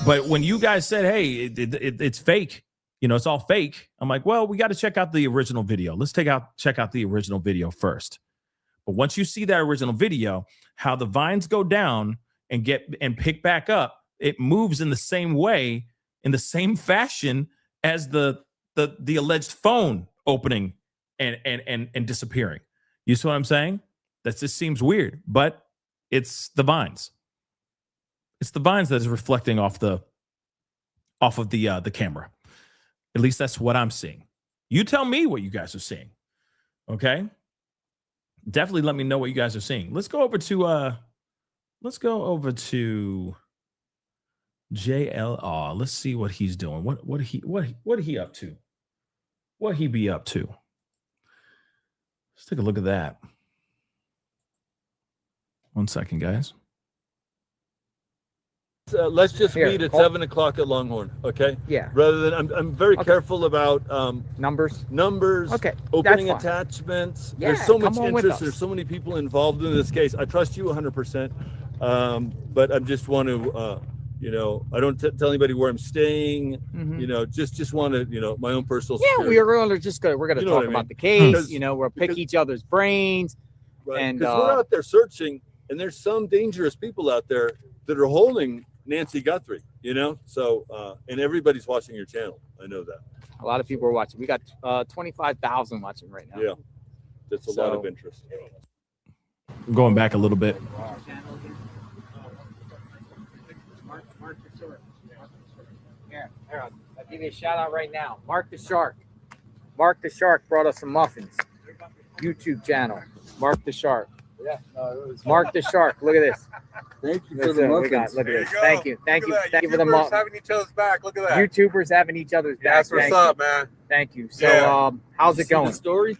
But when you guys said, hey, it's fake, it's all fake, I'm like, well, we got to check out the original video. Let's check out the original video first. But once you see that original video, how the vines go down and pick back up, it moves in the same way, in the same fashion as the alleged phone opening and disappearing. You see what I'm saying? That just seems weird, but it's the vines. It's the vines that is reflecting off of the camera. At least that's what I'm seeing. You tell me what you guys are seeing. Okay? Definitely let me know what you guys are seeing. Let's go over to JLR. Let's see what he's doing. What he up to? What he be up to? Let's take a look at that. 1 second, guys. Let's just meet at 7 o'clock at Longhorn, okay? Yeah. Rather than I'm very careful about numbers. Okay. Opening attachments. Yeah, there's so much come on with interest. us. There's so many people involved in this case. I trust you 100%. But I just want to I don't tell anybody where I'm staying. Mm-hmm. Just want to my own personal Yeah, security. we're going to talk about the case. We'll pick each other's brains. Right. And because we're out there searching, and there's some dangerous people out there that are holding Nancy Guthrie, so and everybody's watching your channel. I know that a lot of people are watching. We got 25,000 watching right now. Yeah, that's a lot of interest. Going back a little bit. Here, I'll give you a shout out right now. Mark the Shark brought us some muffins. YouTube channel, Mark the Shark. Yeah, Mark the Shark. Look at this. Thank you for the muffins. Look at this. Thank you for the muffins. Having each other's back. Look at that. YouTubers having each other's back. That's what's up, man. Thank you. So, how's it going? The story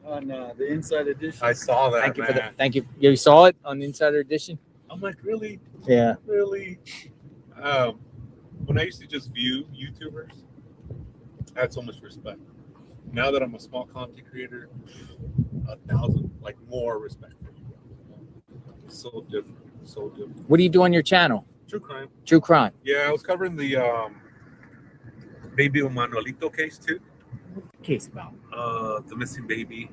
on the Inside Edition. I saw that. Thank you. You saw it on the Insider Edition? I'm like, really? Yeah. Really? When I used to just view YouTubers, I had so much respect. Now that I'm a small content creator, 1,000, more respect for you. So different. What do you do on your channel? True crime. True crime. Yeah, I was covering the baby Manuelito case too. Case about? The missing baby,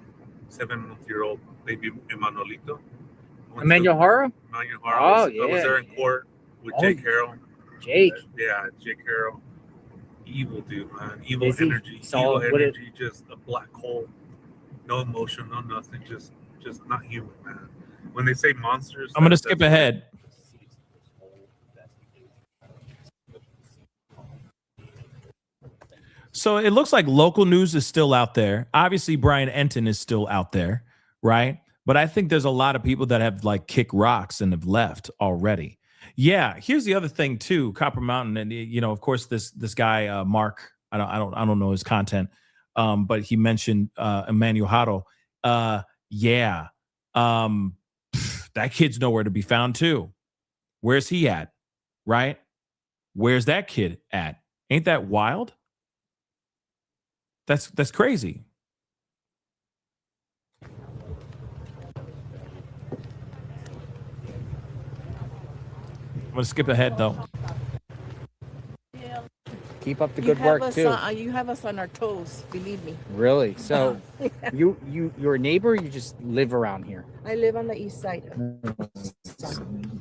7-month-old baby Emanuelito. Emmanuel Hara? Emmanuel Hara. Oh, I was there in court with Jake Harrell. Jake? Yeah, Jake Harrell. Evil dude, man. Evil Is he? energy. So, evil energy. Just a black hole. No emotion, no nothing. Just not human, man. When they say monsters, I'm going to skip ahead. So it looks like local news is still out there. Obviously, Brian Enton is still out there, right? But I think there's a lot of people that have kicked rocks and have left already. Yeah, here's the other thing too, Copper Mountain, and of course this guy Mark. I don't know his content, but he mentioned Emmanuel Haro. That kid's nowhere to be found too. Where's he at? Right? Where's that kid at? Ain't that wild? That's crazy. I'm gonna skip ahead though. Keep up the good work too. You have us on our toes, believe me. Really? So, you're a neighbor. Or you just live around here. I live on the east side.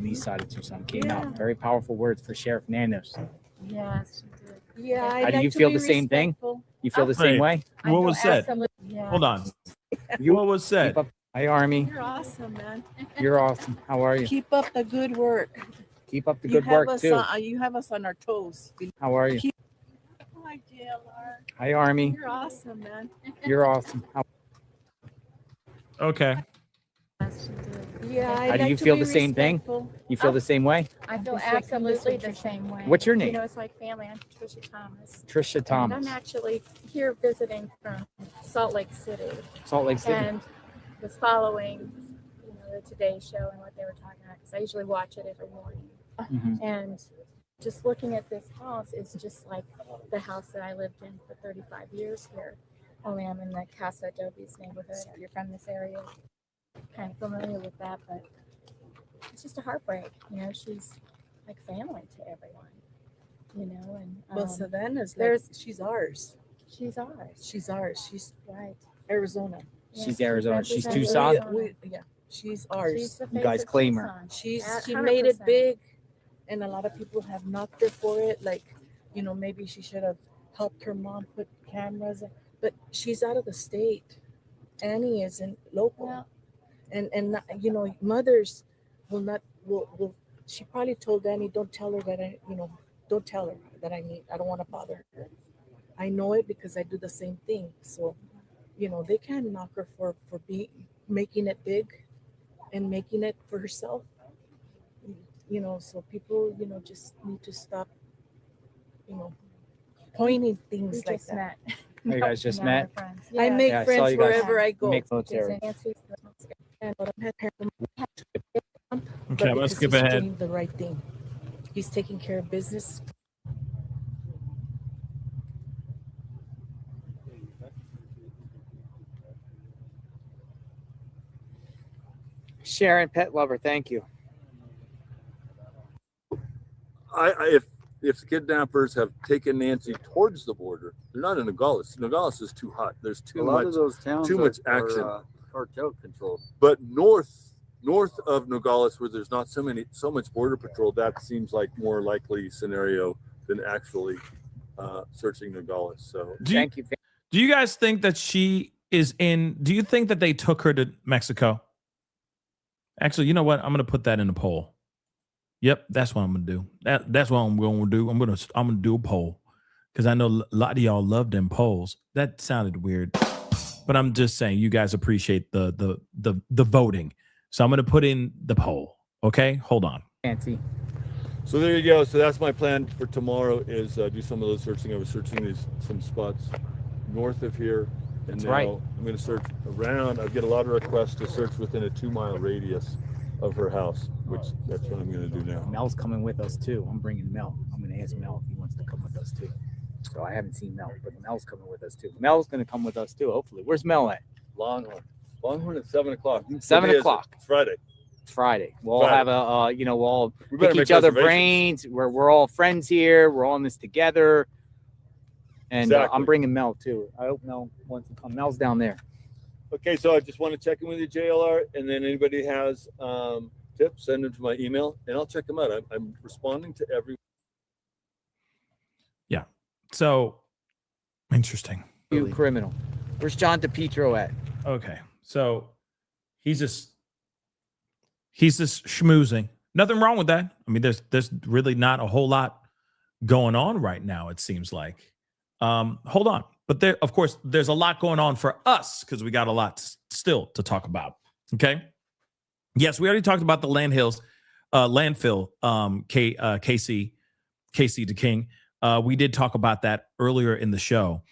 East side of Tucson came out. Very powerful words for Sheriff Nanos. Yes, she did. Yeah. How do you feel the same thing? You feel the same way? What was said? Yeah. Hold on. What was said? Hi, Army. You're awesome, man. You're awesome. How are you? Keep up the good work. Keep up the good work too. You have us on our toes. How are you? Hi, JLR. Hi, Army. You're awesome, man. You're awesome. Okay. Yeah. How do you feel the same thing? You feel the same way? I feel absolutely the same way. What's your name? You know, it's like family. I'm Trisha Thomas. Trisha And Thomas. I'm actually here visiting from Salt Lake City. Salt Lake City. And was following, the Today Show and what they were talking about, because I usually watch it every morning. Mhm. And just looking at this house is just like the house that I lived in for 35 years here. Only I'm in the Casa Adobe's neighborhood. If you're from this area, kind of familiar with that, but it's just a heartbreak. She's like family to everyone. And Well, Savannah's she's ours. she's ours. She's ours. She's Right. Arizona. She's Arizona. She's represents Tucson? Arizona. Yeah, she's ours. She's the You face guys of claim her. Tucson. She made it 100%. big, and a lot of people have knocked her for it. Like, maybe she should have helped her mom put cameras. But she's out of the state. Annie isn't local, Well, and mothers will not. Will she probably told Annie, don't tell her that don't tell her that I don't want to bother her. I know it because I do the same thing. So, they can't knock her for making it big and making it for herself. So people, just need to stop, pointing we things like just that. met. You guys just Now met? we're friends. I Yeah. make Yeah, I saw friends you guys wherever I go. Make It's military. Nancy's- And Okay, I'm gonna because skip he's ahead. doing the right thing. He's taking care of business. Sharon, pet lover, thank you. If the kidnappers have taken Nancy towards the border, they're not in Nogales. Nogales is too hot. There's A lot of much those towns too much action. are cartel controlled. But north of Nogales, where there's not so much border patrol, that seems like more likely scenario than actually searching Nogales. So Thank you. Do you guys think that she is in? Do you think that they took her to Mexico? Actually, you know what? I'm going to put that in a poll. Yep, that's what I'm going to do. That's what I'm going to do. I'm going to do a poll because I know a lot of y'all love them polls. That sounded weird, but I'm just saying you guys appreciate the voting. So I'm going to put in the poll. Okay, hold on. Nancy. So there you go. So that's my plan for tomorrow is do some of those searching. I was searching some spots north of here. And That's now right. I'm going to search around. I get a lot of requests to search within a 2-mile radius of her house, which that's what I'm going to do now. Mel's coming with us too. I'm bringing Mel. I'm going to ask Mel if he wants to come with us too. So I haven't seen Mel, but Mel's coming with us too. Mel's going to come with us too, hopefully. Where's Mel at? Longhorn at 7 o'clock. 7 o'clock. It's Friday. It's Friday. We'll all Friday. have we'll all We better pick make each other reservations. brains. We're all friends here. We're all in this together. And Exactly. I'm bringing Mel too. I hope Mel wants to come. Mel's down there. Okay, so I just want to check in with you, JLR, and then anybody has tips, send them to my email, and I'll check them out. I'm responding to every. Yeah. So interesting. You criminal. Where's John DePietro at? Okay. So he's just schmoozing. Nothing wrong with that. I mean, there's really not a whole lot going on right now, it seems like. Hold on. But there, of course, there's a lot going on for us because we got a lot still to talk about. Okay. Yes, we already talked about the landfill, Casey DeKing. We did talk about that earlier in the show.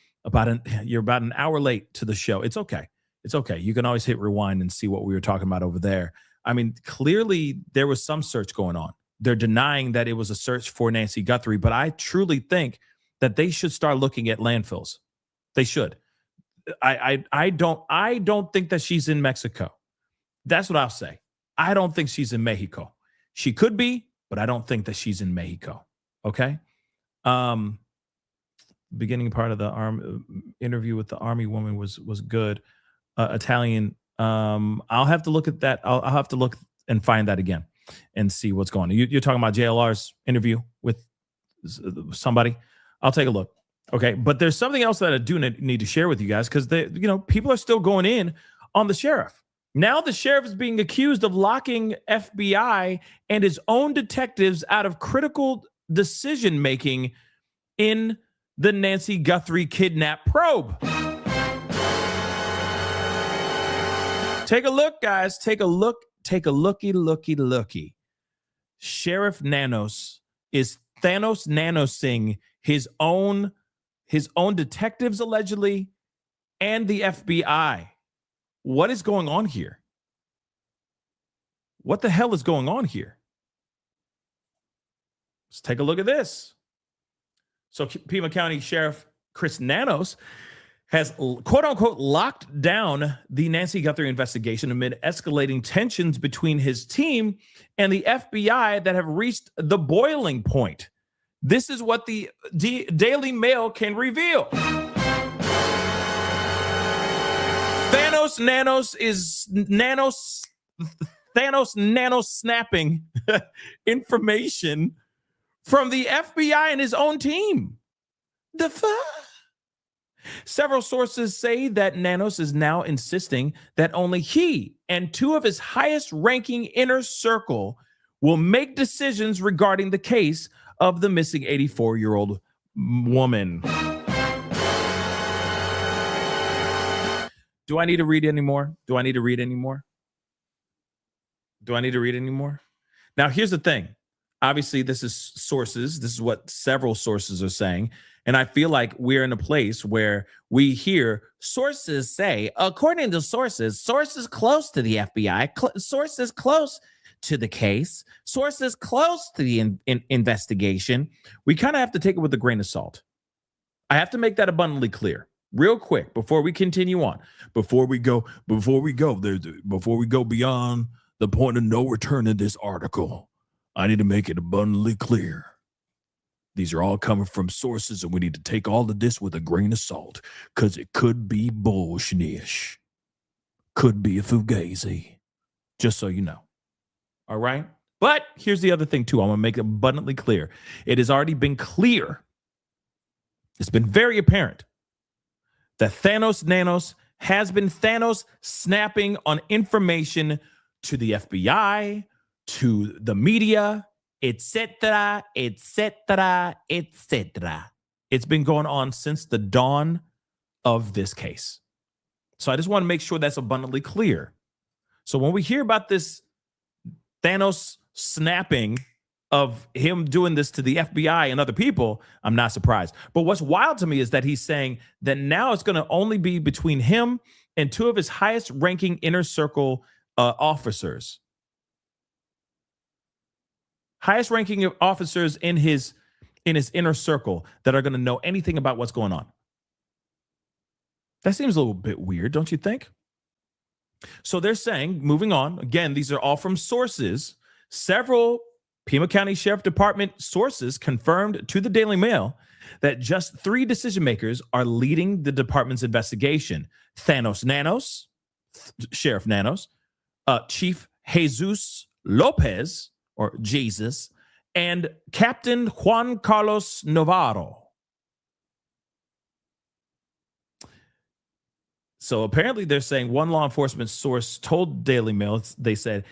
You're about an hour late to the show. It's okay. It's okay. You can always hit rewind and see what we were talking about over there. I mean, clearly there was some search going on. They're denying that it was a search for Nancy Guthrie, but I truly think that they should start looking at landfills. They should. I don't think that she's in Mexico. That's what I'll say. I don't think she's in Mexico. She could be, but I don't think that she's in Mexico. Okay. Beginning part of the interview with the army woman was good. Italian. I'll have to look at that. I'll have to look and find that again and see what's going on. You're talking about JLR's interview with somebody. I'll take a look. Okay. But there's something else that I do need to share with you guys, because people are still going in on the sheriff. Now the sheriff is being accused of locking FBI and his own detectives out of critical decision-making in the Nancy Guthrie kidnap probe. Take a look, guys. Take a look. Take a looky. Sheriff Nanos is Thanos nanosing his own detectives, allegedly, and the FBI. What is going on here? What the hell is going on here? Let's take a look at this. So Pima County Sheriff Chris Nanos has, quote unquote, locked down the Nancy Guthrie investigation amid escalating tensions between his team and the FBI that have reached the boiling point. This is what the Daily Mail can reveal. Thanos nano snapping information from the FBI and his own team. The fuck? Several sources say that Nanos is now insisting that only he and two of his highest ranking inner circle will make decisions regarding the case of the missing 84-year-old woman. Do I need to read anymore? Now, here's the thing. Obviously, this is sources. This is what several sources are saying. And I feel like we're in a place where we hear sources say, according to sources close to the FBI, sources close to the case, sources close to the investigation. We kind of have to take it with a grain of salt. I have to make that abundantly clear real quick before we continue on. Before we go beyond the point of no return in this article, I need to make it abundantly clear. These are all coming from sources, and we need to take all of this with a grain of salt, because it could be bullshit. Could be a fugazi. Just so you know. All right? But here's the other thing, too. I'm going to make it abundantly clear. It has already been clear. It's been very apparent that Thanos Nanos has been Thanos snapping on information to the FBI, to the media, etc. It's been going on since the dawn of this case. So I just want to make sure that's abundantly clear. So when we hear about this Thanos snapping of him doing this to the FBI and other people, I'm not surprised. But what's wild to me is that he's saying that now it's going to only be between him and two of his highest ranking inner circle officers. Highest ranking officers in his inner circle that are going to know anything about what's going on. That seems a little bit weird, don't you think? So they're saying, moving on, again, these are all from sources. Several Pima County Sheriff Department sources confirmed to the Daily Mail that just 3 decision makers are leading the department's investigation. Thanos Nanos, Sheriff Nanos, Chief Jesus Lopez, or Jesus, and Captain Juan Carlos Navarro. So apparently they're saying one law enforcement source told Daily Mail, they said,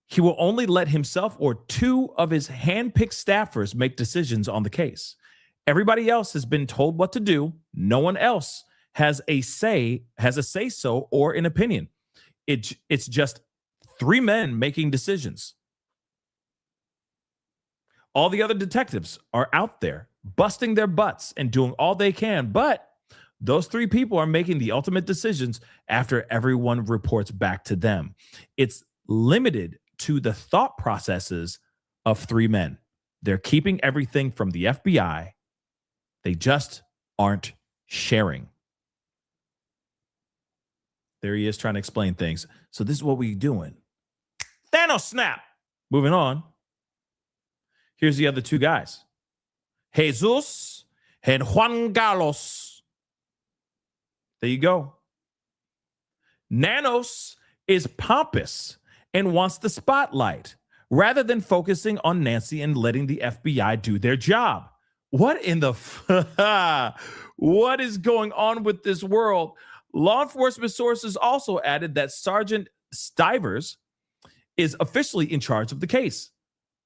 he will only let himself or 2 of his handpicked staffers make decisions on the case. Everybody else has been told what to do. No one else has a say-so or an opinion. It's just 3 men making decisions. All the other detectives are out there busting their butts and doing all they can, but those 3 people are making the ultimate decisions after everyone reports back to them. It's limited to the thought processes of 3 men. They're keeping everything from the FBI. They just aren't sharing. There he is trying to explain things. So this is what we're doing. Thanos snap. Moving on. Here's the other two guys, Jesus and Juan Carlos. There you go. Nanos is pompous and wants the spotlight rather than focusing on Nancy and letting the FBI do their job. What in the what is going on with this world? Law enforcement sources also added that Sergeant Stivers is officially in charge of the case,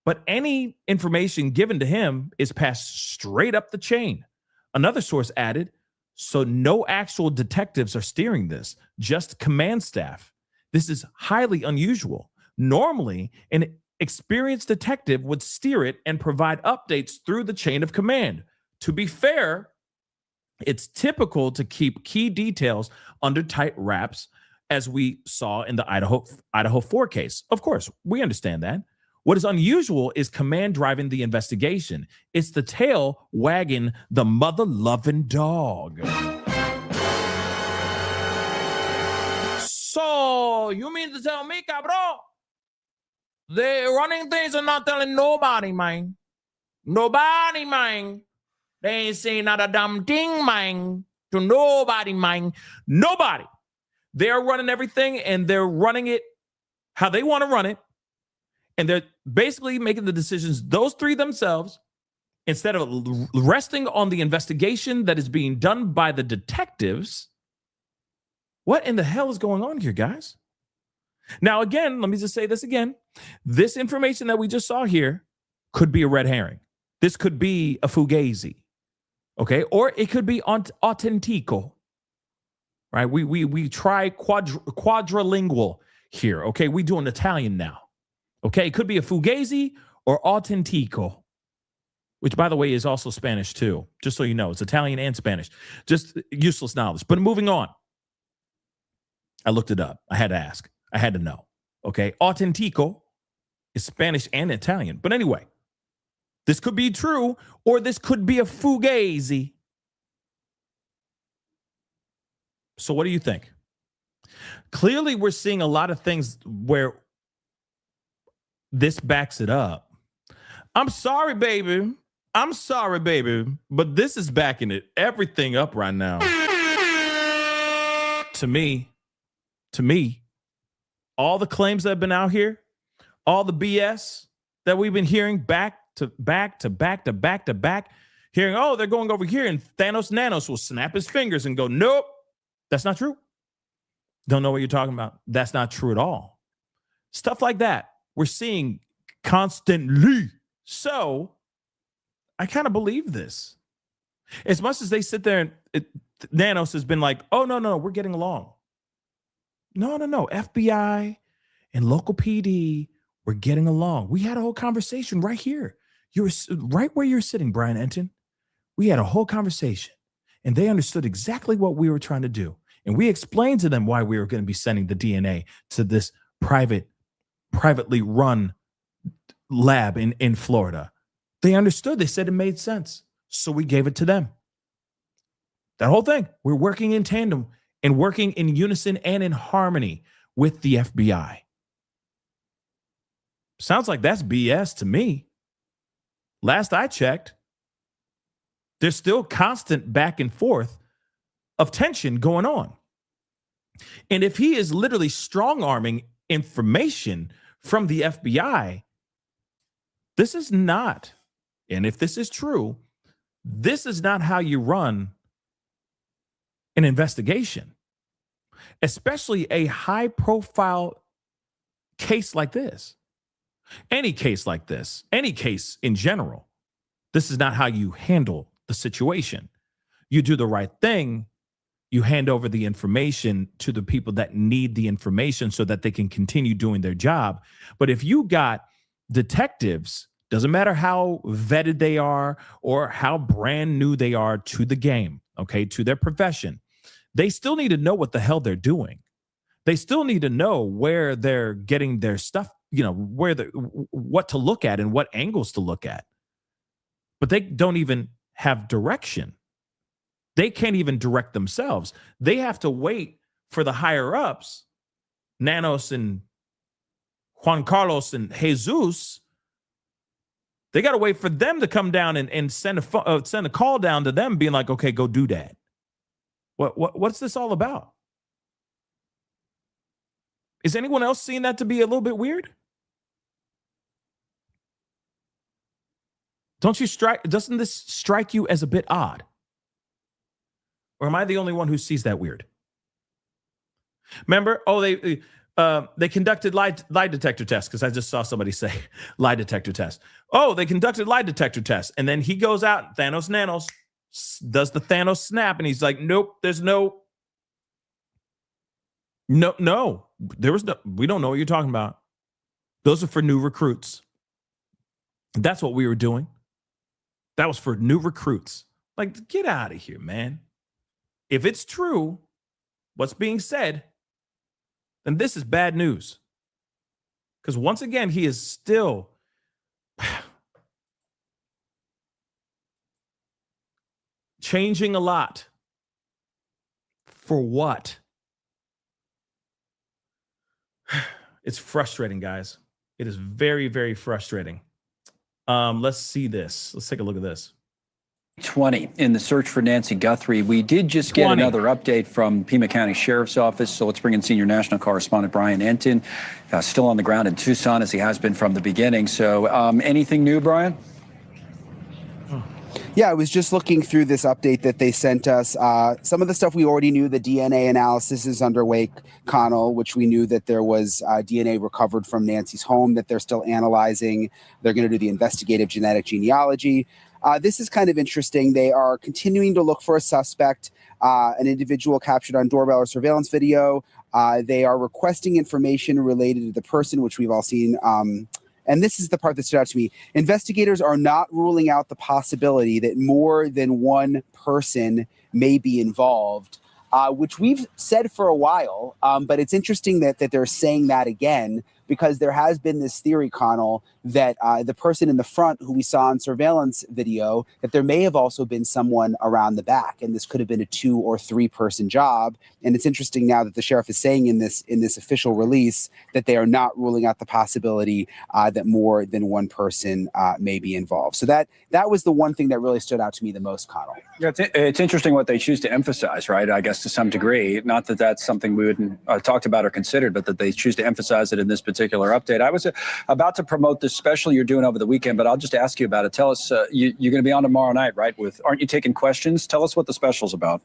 but any information given to him is passed straight up the chain. Another source added, so no actual detectives are steering this, just command staff. This is highly unusual. Normally, an experienced detective would steer it and provide updates through the chain of command. To be fair, it's typical to keep key details under tight wraps, as we saw in the Idaho 4 case. Of course, we understand that. What is unusual is command driving the investigation. It's the tail wagging the mother-loving dog. So, you mean to tell me, cabrón, they're running things and not telling nobody, man? Nobody, man. They ain't saying not a damn thing, man, to nobody, man. Nobody. They're running everything, and they're running it how they want to run it. And they're basically making the decisions, those three themselves, instead of resting on the investigation that is being done by the detectives. What in the hell is going on here, guys? Now, again, let me just say this again. This information that we just saw here could be a red herring. This could be a fugazi, okay? Or it could be autentico, right? We try quadrilingual here, okay? We doing Italian now, okay? It could be a fugazi or autentico, which, by the way, is also Spanish too, just so you know. It's Italian and Spanish. Just useless knowledge. But moving on. I looked it up. I had to ask. I had to know. Okay. Autentico is Spanish and Italian. But anyway, this could be true, or this could be a fugazi. So what do you think? Clearly, we're seeing a lot of things where this backs it up. I'm sorry, baby. I'm sorry, baby. But this is backing it everything up right now. To me, all the claims that have been out here, all the BS that we've been hearing back to back, hearing, oh, they're going over here, and Nanos will snap his fingers and go, nope, that's not true. Don't know what you're talking about. That's not true at all. Stuff like that we're seeing constantly. So I kind of believe this. As much as they sit there and Nanos has been like, oh, no, we're getting along. No. FBI and local PD, we're getting along. We had a whole conversation right here. You were right where you're sitting, Brian Enton. We had a whole conversation, and they understood exactly what we were trying to do. And we explained to them why we were going to be sending the DNA to this privately run lab in Florida. They understood. They said it made sense. So we gave it to them. That whole thing. We're working in tandem and working in unison and in harmony with the FBI. Sounds like that's BS to me. Last I checked, there's still constant back and forth of tension going on. And if he is literally strong-arming information from the FBI, this is not, and if this is true, this is not how you run an investigation, especially a high-profile case like this. Any case like this, any case in general, this is not how you handle the situation. You do the right thing. You hand over the information to the people that need the information so that they can continue doing their job. But if you got detectives, doesn't matter how vetted they are or how brand new they are to the game, okay, to their profession, they still need to know what the hell they're doing. They still need to know where they're getting their stuff, what to look at and what angles to look at. But they don't even have direction. They can't even direct themselves. They have to wait for the higher ups, Nanos and Juan Carlos and Jesus. They got to wait for them to come down and send a call down to them being like, okay, go do that. What's this all about? Is anyone else seeing that to be a little bit weird? Doesn't this strike you as a bit odd? Or am I the only one who sees that weird? Remember? Oh, they conducted lie detector tests, because I just saw somebody say lie detector test. Oh, they conducted lie detector tests. And then he goes out, Thanos Nanos, does the Thanos snap, and he's like, nope, there's no, there was no, we don't know what you're talking about. Those are for new recruits. That's what we were doing. That was for new recruits. Like, get out of here, man. If it's true, what's being said, then this is bad news. Because once again, he is still changing a lot. For what? It's frustrating, guys. It is very, very frustrating. Let's see this. Let's take a look at this. 20 in the search for Nancy Guthrie. We did just get another update from Pima County Sheriff's Office. So let's bring in senior national correspondent Brian Enton, still on the ground in Tucson as he has been from the beginning. So anything new, Brian? Yeah, I was just looking through this update that they sent us. Some of the stuff we already knew, the DNA analysis is underway, Connell, which we knew that there was DNA recovered from Nancy's home that they're still analyzing. They're going to do the investigative genetic genealogy. This is kind of interesting. They are continuing to look for a suspect, an individual captured on doorbell or surveillance video. They are requesting information related to the person, which we've all seen. And this is the part that stood out to me. Investigators are not ruling out the possibility that more than one person may be involved, which we've said for a while. But it's interesting that they're saying that again, because there has been this theory, Connell, that the person in the front who we saw in surveillance video, that there may have also been someone around the back, and this could have been a 2 or 3 person job. And it's interesting now that the sheriff is saying in this official release that they are not ruling out the possibility that more than one person may be involved. So that was the one thing that really stood out to me the most, Connell. Yeah, it's interesting what they choose to emphasize, right? I guess to some degree, not that that's something we wouldn't talked about or considered, but that they choose to emphasize it in this particular update. I was about to promote this special you're doing over the weekend, but I'll just ask you about it. Tell us, you're going to be on tomorrow night, right? Aren't you taking questions? Tell us what the special's about.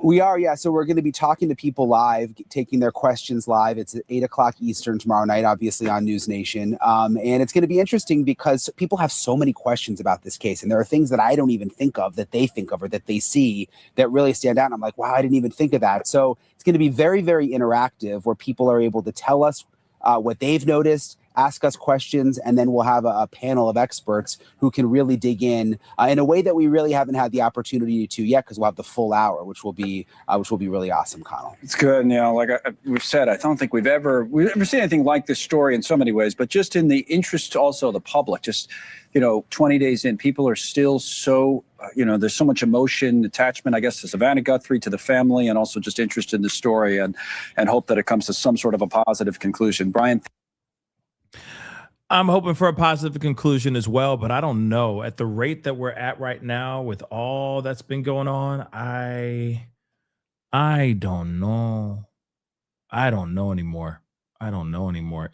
We are, yeah. So we're going to be talking to people live, taking their questions live. It's at 8 o'clock Eastern tomorrow night, obviously on News Nation. And it's going to be interesting because people have so many questions about this case. And there are things that I don't even think of that they think of or that they see that really stand out. And I'm like, wow, I didn't even think of that. So it's going to be very, very interactive where people are able to tell us what they've noticed, ask us questions, and then we'll have a panel of experts who can really dig in a way that we really haven't had the opportunity to yet, because we'll have the full hour, which will be really awesome, Connell. It's good. You know, like we've said, I don't think we've ever seen anything like this story in so many ways, but just in the interest also of the public, just, 20 days in, people are still so, there's so much emotion, attachment, I guess, to Savannah Guthrie, to the family, and also just interest in the story and hope that it comes to some sort of a positive conclusion. Brian. I'm hoping for a positive conclusion as well, but I don't know. At the rate that we're at right now with all that's been going on, I don't know. I don't know anymore.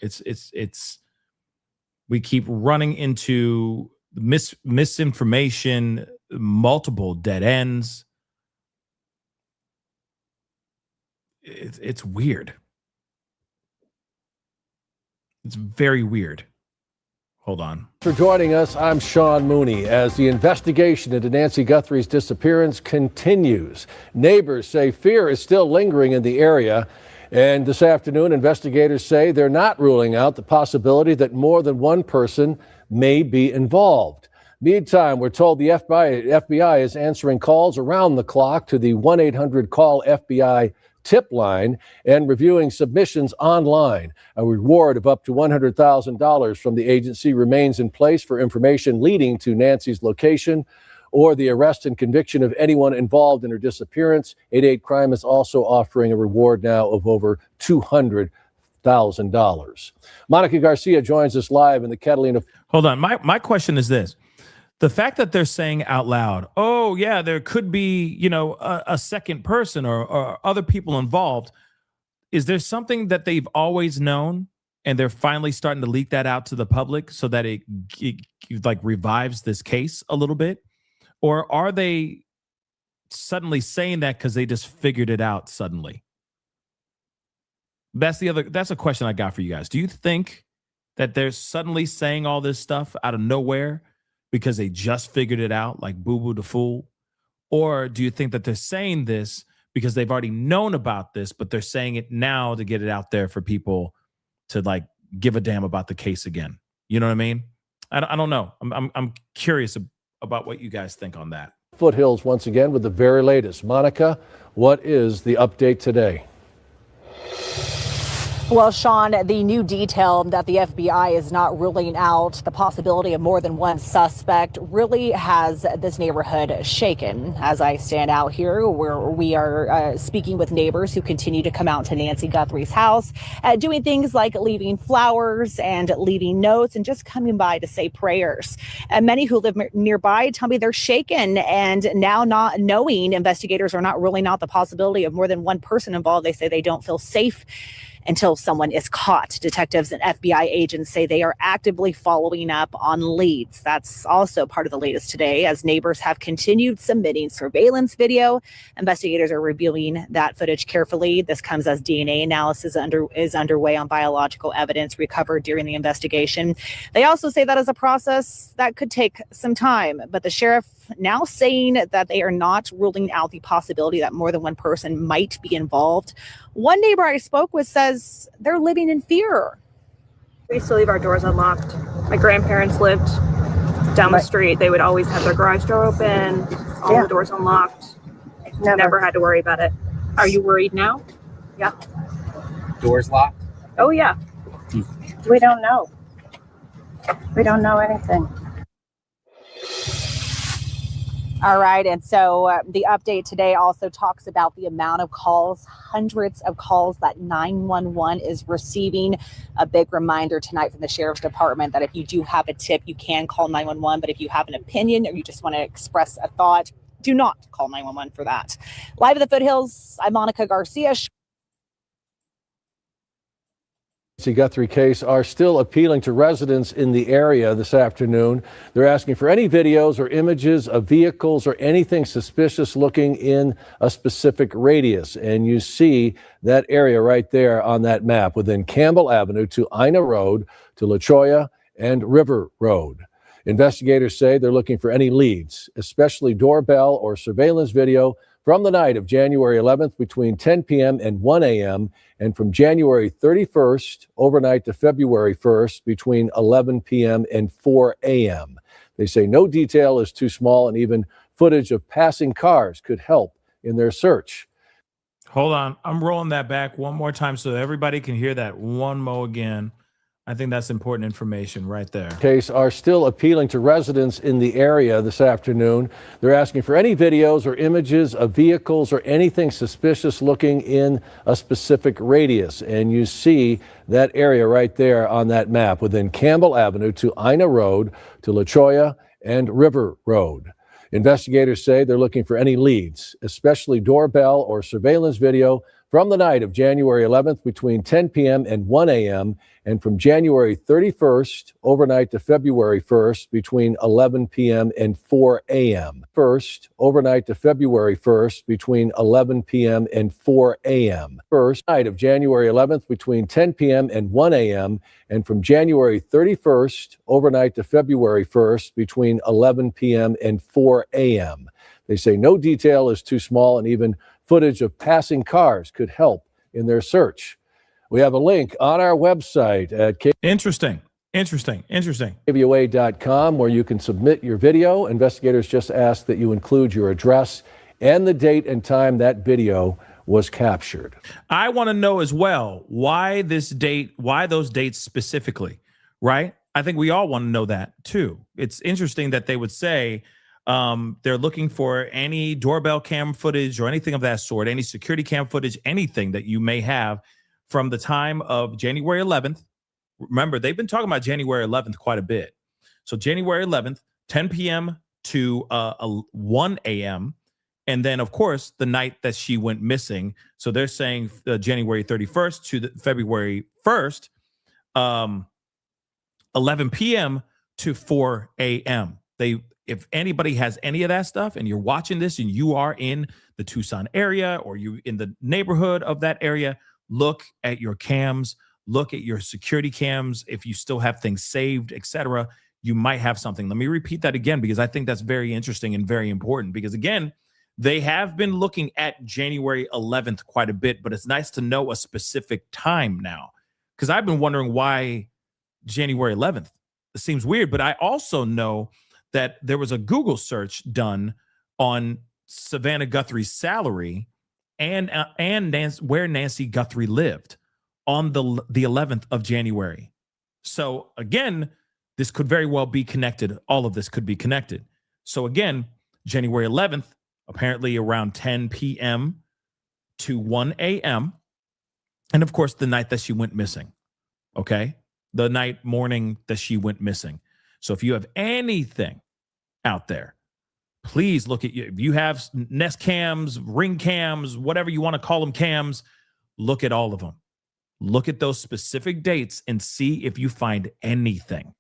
It's we keep running into misinformation, multiple dead ends. It's weird. It's very weird. Hold on. For joining us, I'm Sean Mooney. As the investigation into Nancy Guthrie's disappearance continues, neighbors say fear is still lingering in the area. And this afternoon, investigators say they're not ruling out the possibility that more than one person may be involved. Meantime, we're told the FBI is answering calls around the clock to the 1-800-CALL-FBI tip line and reviewing submissions online. A reward of up to $100,000 from the agency remains in place for information leading to Nancy's location or the arrest and conviction of anyone involved in her disappearance. 88 Crime is also offering a reward now of over $200,000. $100,000. Monica Garcia joins us live in the Catalina. Hold on. My question is this. The fact that they're saying out loud, oh, yeah, there could be, a second person or other people involved. Is there something that they've always known and they're finally starting to leak that out to the public so that it like revives this case a little bit? Or are they suddenly saying that because they just figured it out suddenly? That's a question I got for you guys. Do you think that they're suddenly saying all this stuff out of nowhere because they just figured it out, like Boo Boo the Fool? Or do you think that they're saying this because they've already known about this, but they're saying it now to get it out there for people to like give a damn about the case again? You know what I mean? I don't know. I'm curious about what you guys think on that. Foothills once again with the very latest. Monica, what is the update today? Well, Sean, the new detail that the FBI is not ruling out the possibility of more than one suspect really has this neighborhood shaken. As I stand out here, where we are speaking with neighbors who continue to come out to Nancy Guthrie's house, doing things like leaving flowers and leaving notes and just coming by to say prayers. And many who live nearby tell me they're shaken and now not knowing investigators are not ruling out the possibility of more than one person involved. They say they don't feel safe until someone is caught. Detectives and FBI agents say they are actively following up on leads. That's also part of the latest today, as neighbors have continued submitting surveillance video. Investigators are reviewing that footage carefully. This comes as DNA analysis is underway on biological evidence recovered during the investigation. They also say that is a process that could take some time, but the sheriff now saying that they are not ruling out the possibility that more than one person might be involved. One neighbor I spoke with says they're living in fear. We used to leave our doors unlocked. My grandparents lived down the street. They would always have their garage door open, all the doors unlocked. Never had to worry about it. Are you worried now? Yeah. Doors locked? Oh, yeah. We don't know. We don't know anything. All right. And so the update today also talks about the amount of calls, hundreds of calls that 911 is receiving. A big reminder tonight from the Sheriff's Department that if you do have a tip, you can call 911. But if you have an opinion or you just want to express a thought, do not call 911 for that. Live at the Foothills, I'm Monica Garcia. Guthrie case are still appealing to residents in the area this afternoon. They're asking for any videos or images of vehicles or anything suspicious looking in a specific radius. And you see that area right there on that map within Campbell Avenue to Ina Road to La Cholla and River Road. Investigators say they're looking for any leads, especially doorbell or surveillance video from the night of January 11th between 10 p.m. and 1 a.m. and from January 31st overnight to February 1st between 11 p.m. and 4 a.m. They say no detail is too small and even footage of passing cars could help in their search. Hold on. I'm rolling that back one more time so everybody can hear that one more again. I think that's important information right there. Case are still appealing to residents in the area this afternoon. They're asking for any videos or images of vehicles or anything suspicious looking in a specific radius. And you see that area right there on that map within Campbell Avenue to Ina Road to La Cholla and River Road. Investigators say they're looking for any leads, especially doorbell or surveillance video from the night of January 11th between 10 p.m. and 1 a.m. and from January 31st overnight to February 1st between 11 p.m. and 4 a.m. First, overnight to February 1st between 11 p.m. and 4 a.m. First night of January 11th between 10 p.m. and 1 a.m. and from January 31st overnight to February 1st between 11 p.m. and 4 a.m. They say no detail is too small and even footage of passing cars could help in their search. We have a link on our website at Interesting. KVOA.com where you can submit your video. Investigators just ask that you include your address and the date and time that video was captured. I want to know as well why this date, why those dates specifically, right? I think we all want to know that too. It's interesting that they would say they're looking for any doorbell cam footage or anything of that sort, any security cam footage, anything that you may have from the time of January 11th. Remember, they've been talking about January 11th quite a bit. So January 11th, 10 p.m. to 1 a.m. And then, of course, the night that she went missing. So they're saying January 31st to February 1st, 11 p.m. to 4 a.m. If anybody has any of that stuff and you're watching this and you are in the Tucson area or you in the neighborhood of that area, look at your cams, look at your security cams. If you still have things saved, etc., you might have something. Let me repeat that again, because I think that's very interesting and very important, because again, they have been looking at January 11th quite a bit, but it's nice to know a specific time now, because I've been wondering why January 11th. It seems weird, but I also know that there was a Google search done on Savannah Guthrie's salary and where Nancy Guthrie lived on the 11th of January. So again, this could very well be connected. All of this could be connected. So again, January 11th, apparently around 10 p.m. to 1 a.m. And of course, the night that she went missing. Okay? The morning that she went missing. So if you have anything out there, please look at you. If you have Nest cams, Ring cams, whatever you want to call them, cams, look at all of them. Look at those specific dates and see if you find anything.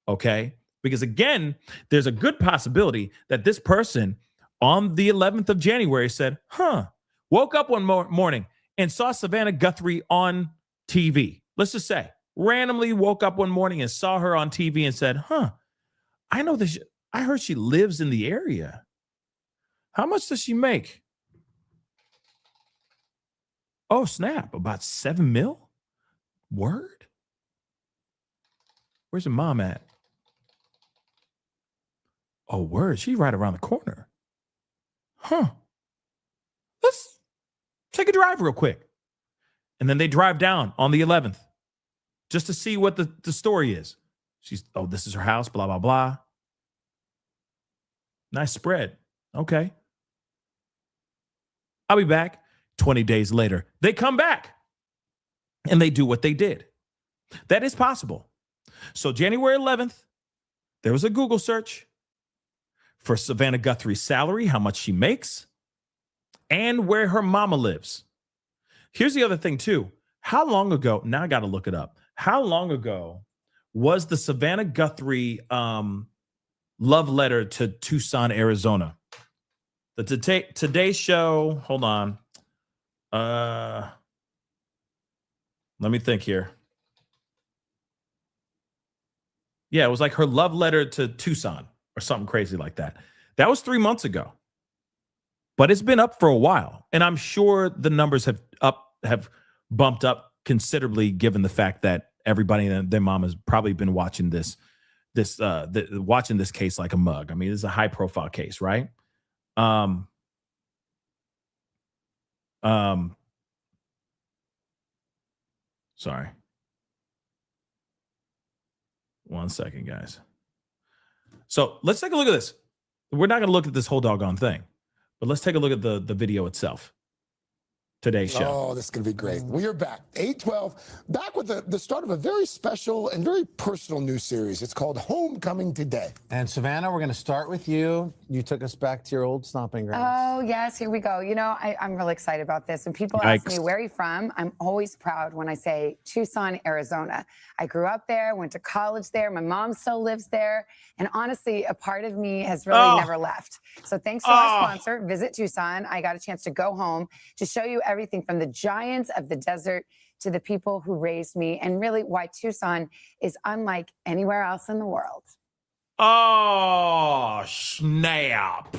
Okay? Because again, there's a good possibility that this person on the 11th of January said, woke up one morning and saw Savannah Guthrie on TV. Let's just say, randomly woke up one morning and saw her on TV and said, I know this. I heard she lives in the area. How much does she make? Oh, snap. About 7 mil? Word? Where's your mom at? Oh, word. She's right around the corner. Let's take a drive real quick. And then they drive down on the 11th just to see what the story is. This is her house, blah, blah, blah. Nice spread. Okay. I'll be back. 20 days later, they come back and they do what they did. That is possible. So January 11th, there was a Google search for Savannah Guthrie's salary, how much she makes, and where her mama lives. Here's the other thing too. How long ago, now I got to look it up. How long ago was the Savannah Guthrie love letter to Tucson, Arizona? The Today Show, hold on. Let me think here. Yeah, it was like her love letter to Tucson or something crazy like that. That was 3 months ago. But it's been up for a while. And I'm sure the numbers have bumped up considerably, given the fact that everybody and their mom has probably been watching watching this case like a mug. I mean, this is a high profile case, right? Sorry. 1 second, guys. So let's take a look at this. We're not going to look at this whole doggone thing, but let's take a look at the video itself. Today's show. Oh, this is going to be great. We are back. 8/12, back with the start of a very special and very personal new series. It's called Homecoming Today. And Savannah, we're going to start with you. You took us back to your old stomping grounds. Oh, yes, here we go. You know, I'm really excited about this. When people ask me, where are you from? I'm always proud when I say Tucson, Arizona. I grew up there, went to college there. My mom still lives there. And honestly, a part of me has really never left. So thanks to our sponsor, Visit Tucson, I got a chance to go home to show you everything from the giants of the desert to the people who raised me, and really why Tucson is unlike anywhere else in the world. Oh, snap.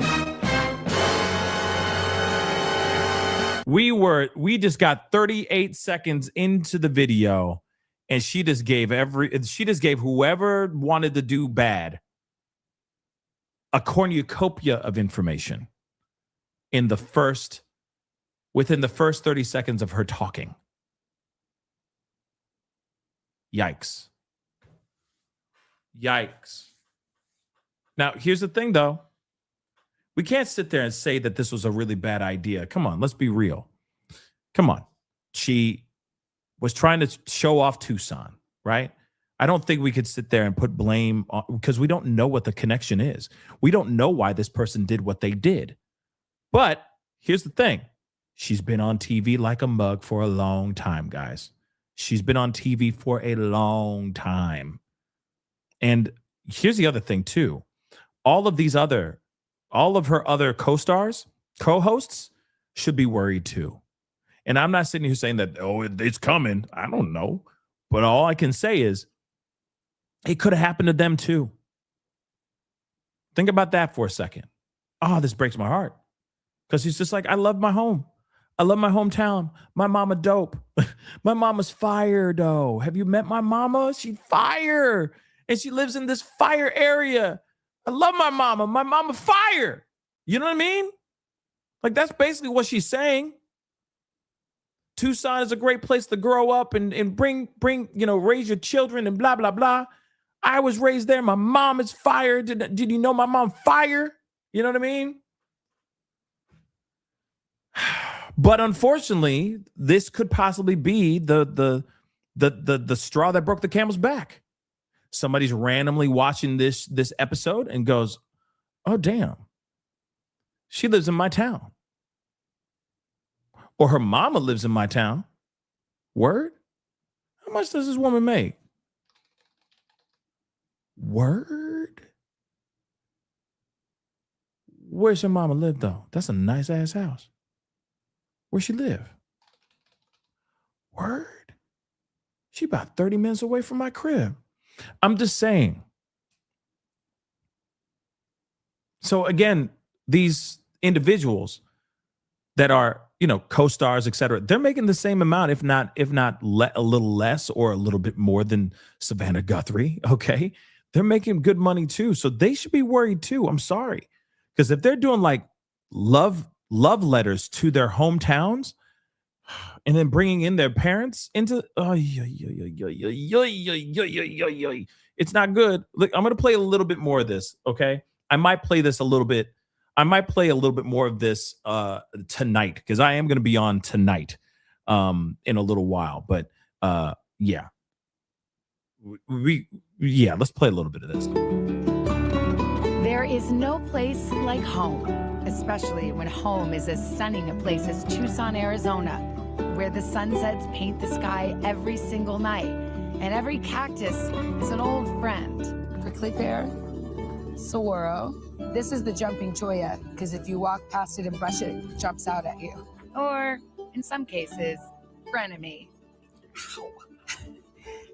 We just got 38 seconds into the video, and she just gave whoever wanted to do bad a cornucopia of information within the first 30 seconds of her talking. Yikes. Yikes. Now, here's the thing, though. We can't sit there and say that this was a really bad idea. Come on, let's be real. Come on. She was trying to show off Tucson, right? I don't think we could sit there and put blame on, because we don't know what the connection is. We don't know why this person did what they did. But here's the thing. She's been on TV like a mug for a long time, guys. She's been on TV for a long time. And here's the other thing, too. All of her other co-stars, co-hosts should be worried, too. And I'm not sitting here saying that, oh, it's coming. I don't know. But all I can say is it could have happened to them, too. Think about that for a second. Oh, this breaks my heart. Because he's just like, I love my home. I love my hometown. My mama dope. My mama's fire, though. Have you met my mama? She fire. And she lives in this fire area. I love my mama. My mama fire. You know what I mean? Like, that's basically what she's saying. Tucson is a great place to grow up and bring, raise your children and blah, blah, blah. I was raised there. My mom is fire. Did you know my mom fire? You know what I mean? But unfortunately, this could possibly be the straw that broke the camel's back. Somebody's randomly watching this episode and goes, oh, damn. She lives in my town. Or her mama lives in my town. Word? How much does this woman make? Word? Where's your mama live, though? That's a nice-ass house. Where she live? Word? She about 30 minutes away from my crib. I'm just saying. So again, these individuals that are, co-stars, et cetera, they're making the same amount, if not a little less or a little bit more than Savannah Guthrie. Okay. They're making good money too. So they should be worried too. I'm sorry. Because if they're doing like love letters to their hometowns and then bringing in their parents into, it's not good. Look, I'm going to play a little bit more of this. Okay. I might play a little bit more of this tonight, because I am going to be on tonight in a little while. But yeah. Let's play a little bit of this. There is no place like home, especially when home is as stunning a place as Tucson, Arizona, where the sunsets paint the sky every single night, and every cactus is an old friend. Prickly pear, saguaro. This is the jumping cholla, because if you walk past it and brush it, it jumps out at you. Or, in some cases, frenemy.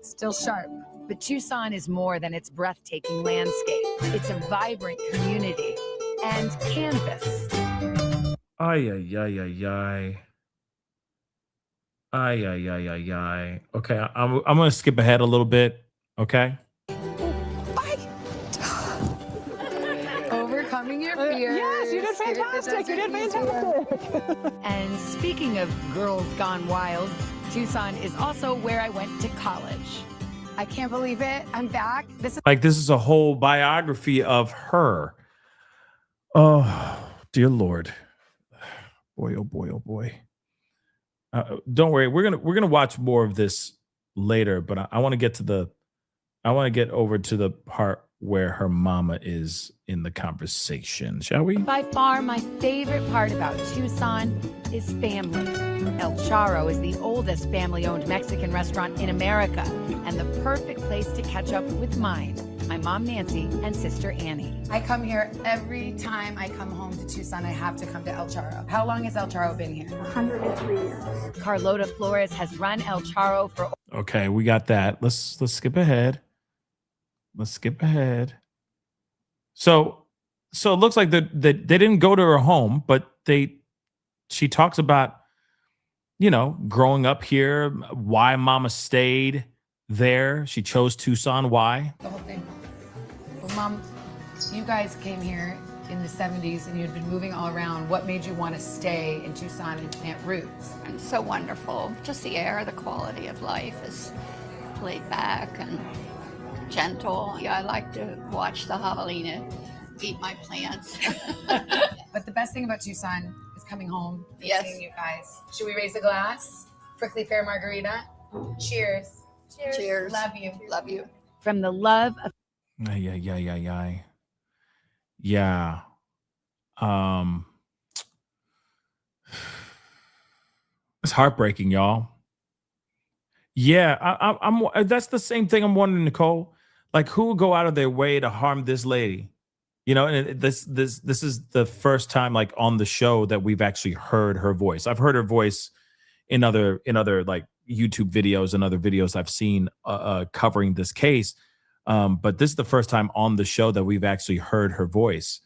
Still sharp, but Tucson is more than its breathtaking landscape. It's a vibrant community and canvas. Ay, ay, ay, ay, ay. Ay, ay, ay, ay, ay. Okay, I'm going to skip ahead a little bit, okay? Overcoming your fears. Yes, you did fantastic. You did fantastic. And speaking of girls gone wild, Tucson is also where I went to college. I can't believe it. I'm back. This is a whole biography of her. Oh, dear Lord. Boy, oh boy, oh boy. Don't worry. We're gonna watch more of this later, but I want to get over to the part where her mama is in the conversation, shall we? By far, my favorite part about Tucson is family. El Charro is the oldest family-owned Mexican restaurant in America, and the perfect place to catch up with mine, my mom Nancy and sister Annie. I come here every time I come home to Tucson. I have to come to El Charro. How long has El Charro been here? 103 years. Carlota Flores has run El Charro for... Okay, we got that. Let's skip ahead. So it looks like they didn't go to her home, but she talks about, growing up here, why mama stayed there. She chose Tucson. Why? The whole thing. Well, Mom, you guys came here in the 70s and you'd been moving all around. What made you want to stay in Tucson and plant roots? It's so wonderful. Just the air, the quality of life is laid back and gentle. Yeah, I like to watch the javelina eat my plants. But the best thing about Tucson is coming home and Yes. seeing you guys. Should we raise a glass? Prickly pear margarita? Cheers. Cheers. Cheers. Love you. Love you. From the love of Yeah. It's heartbreaking, y'all. Yeah, I'm that's the same thing I'm wondering, Nicole. Like, who would go out of their way to harm this lady? You know, and this is the first time, like, on the show that we've actually heard her voice. I've heard her voice in other like YouTube videos and other videos I've seen covering this case. But this is the first time on the show that we've actually heard her voice.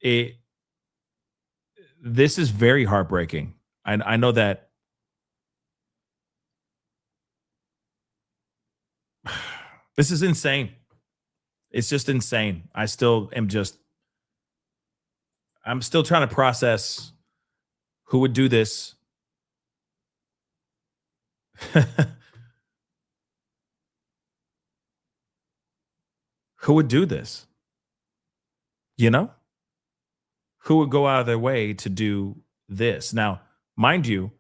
This is very heartbreaking. I know that. This is insane. It's just insane. I'm still trying to process who would do this. Who would do this? You know? Who would go out of their way to do this? Now, mind you,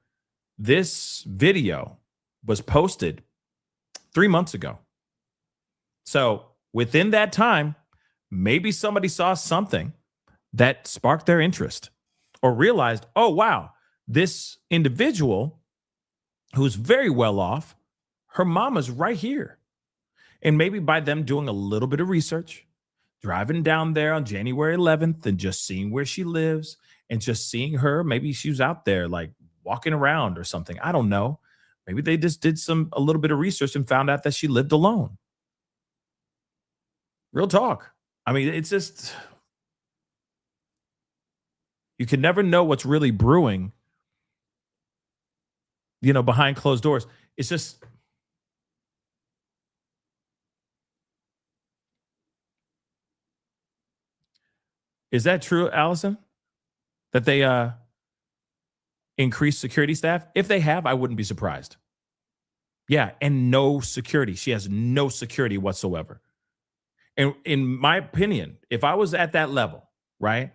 this video was posted 3 months ago. So within that time, maybe somebody saw something that sparked their interest or realized, oh, wow, this individual who's very well off, her mama's right here. And maybe by them doing a little bit of research, driving down there on January 11th and just seeing where she lives and just seeing her, maybe she was out there like walking around or something. I don't know. Maybe they just did a little bit of research and found out that she lived alone. Real talk. I mean, it's just, you can never know what's really brewing, you know, behind closed doors. It's just, is that true, Allison? That they increased security staff? If they have, I wouldn't be surprised. Yeah, and no security. She has no security whatsoever. And in my opinion, if I was at that level, right?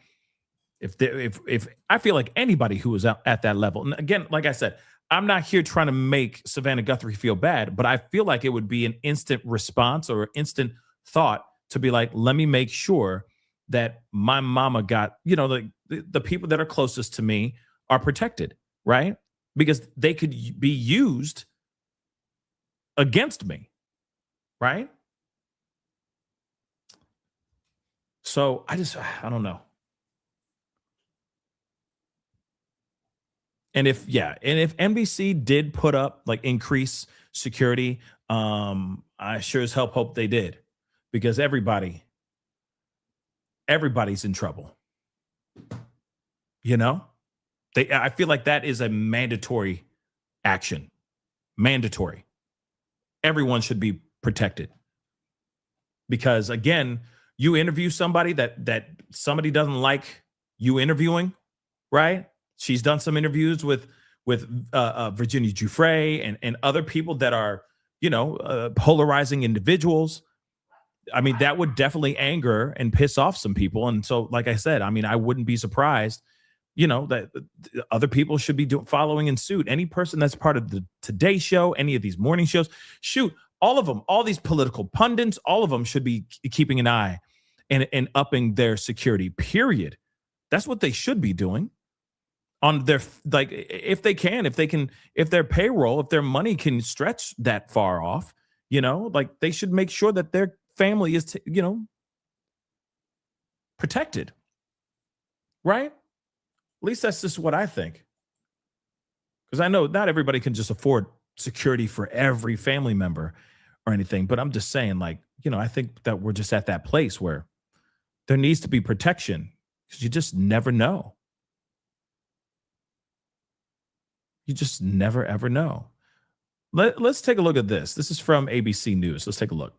If I feel like anybody who was at that level, and again, like I said, I'm not here trying to make Savannah Guthrie feel bad, but I feel like it would be an instant response or instant thought to be like, let me make sure that my mama got, you know, the people that are closest to me are protected, right? Because they could be used against me, right? So I don't know. And if NBC did put up like increase security, I sure as hell hope they did, because everybody's in trouble. You know, I feel like that is a mandatory action. Mandatory. Everyone should be protected. Because again, you interview somebody that somebody doesn't like you interviewing, right? She's done some interviews with Virginia Giuffre and other people that are, you know, polarizing individuals. I mean, that would definitely anger and piss off some people. And so, like I said, I mean, I wouldn't be surprised, you know, that other people should be following in suit. Any person that's part of the Today Show, any of these morning shows, shoot, all of them, all these political pundits, all of them should be keeping an eye and upping their security, period. That's what they should be doing on their, like, if their payroll, if their money can stretch that far off, you know, like they should make sure that their family is, you know, protected. Right? At least that's just what I think. Because I know not everybody can just afford security for every family member or anything, but I'm just saying, like, you know, I think that we're just at that place where there needs to be protection, because you just never know. You just never, ever know. Let's take a look at this. This is from ABC News. Let's take a look.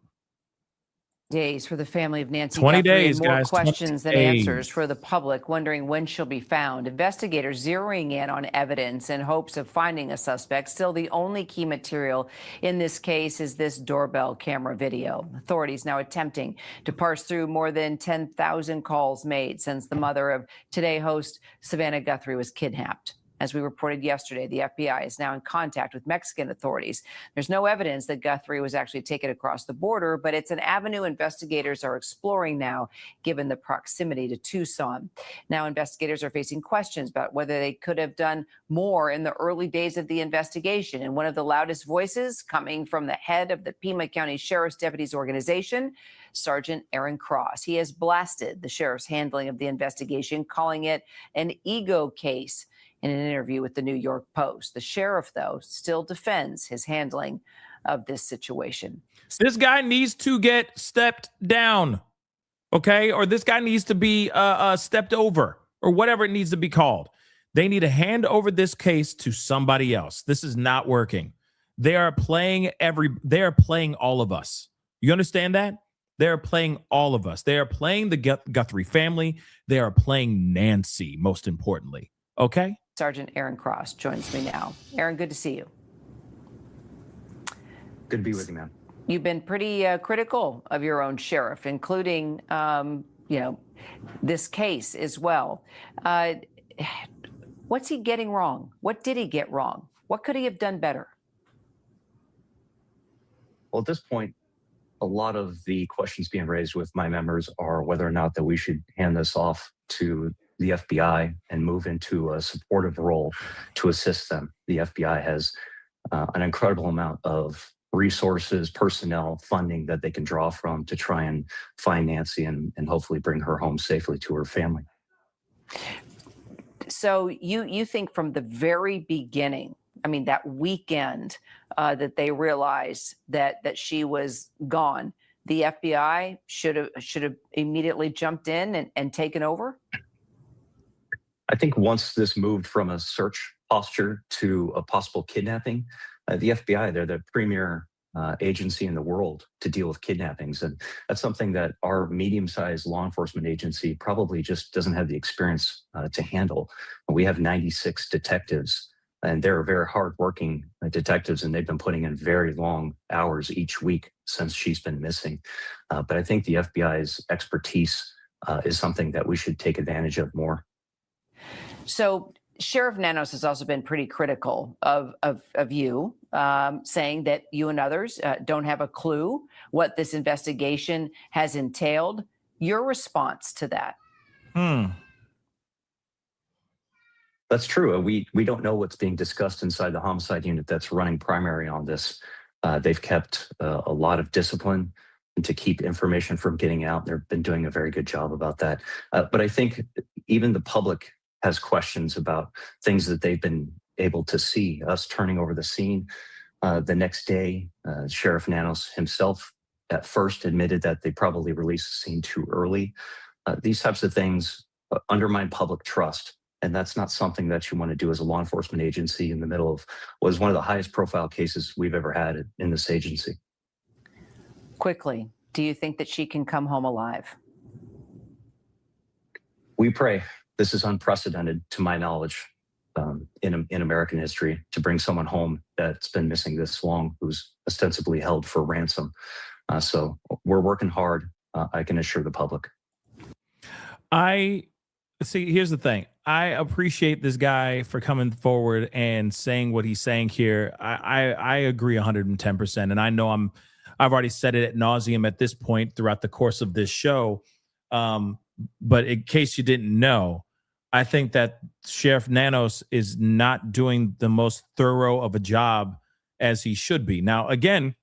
Days for the family of Nancy 20 Guthrie, days, and more guys. questions 20 than days. answers for the public, wondering when she'll be found. Investigators zeroing in on evidence in hopes of finding a suspect. Still, the only key material in this case is this doorbell camera video. Authorities now attempting to parse through more than 10,000 calls made since the mother of Today host Savannah Guthrie was kidnapped. As we reported yesterday, the FBI is now in contact with Mexican authorities. There's no evidence that Guthrie was actually taken across the border, but it's an avenue investigators are exploring now, given the proximity to Tucson. Now, investigators are facing questions about whether they could have done more in the early days of the investigation. And one of the loudest voices coming from the head of the Pima County Sheriff's Deputies Organization, Sergeant Aaron Cross. He has blasted the sheriff's handling of the investigation, calling it an ego case. In an interview with the New York Post, the sheriff, though, still defends his handling of this situation. This guy needs to get stepped down, okay? Or this guy needs to be stepped over, or whatever it needs to be called. They need to hand over this case to somebody else. This is not working. They are playing all of us. You understand that? They're playing all of us. They are playing the Guthrie family. They are playing Nancy, most importantly. Okay? Sergeant Aaron Cross joins me now. Aaron, good to see you. Good to be with you, man. You've been pretty critical of your own sheriff, including, this case as well. What's he getting wrong? What did he get wrong? What could he have done better? Well, at this point, a lot of the questions being raised with my members are whether or not that we should hand this off to the FBI and move into a supportive role to assist them. The FBI has an incredible amount of resources, personnel, funding that they can draw from to try and find Nancy and hopefully bring her home safely to her family. So you think from the very beginning, I mean, that weekend that they realized that she was gone, the FBI should have immediately jumped in and taken over? I think once this moved from a search posture to a possible kidnapping, the FBI, they're the premier agency in the world to deal with kidnappings. And that's something that our medium-sized law enforcement agency probably just doesn't have the experience to handle. We have 96 detectives, and they're very hardworking detectives, and they've been putting in very long hours each week since she's been missing. But I think the FBI's expertise is something that we should take advantage of more. So Sheriff Nanos has also been pretty critical of you, saying that you and others don't have a clue what this investigation has entailed. Your response to that? That's true. We don't know what's being discussed inside the homicide unit that's running primary on this. They've kept a lot of discipline to keep information from getting out. They've been doing a very good job about that. But I think even the public has questions about things that they've been able to see. Us turning over the scene the next day, Sheriff Nanos himself at first admitted that they probably released the scene too early. These types of things undermine public trust. And that's not something that you want to do as a law enforcement agency in the middle of what is one of the highest profile cases we've ever had in this agency. Quickly, do you think that she can come home alive? We pray. This is unprecedented to my knowledge in American history, to bring someone home that's been missing this long, who's ostensibly held for ransom. So we're working hard. I can assure the public. See, here's the thing. I appreciate this guy for coming forward and saying what he's saying here. I agree 110%. And I know I've already said it ad nauseum at this point throughout the course of this show. But in case you didn't know, I think that Sheriff Nanos is not doing the most thorough of a job as he should be. Now, again,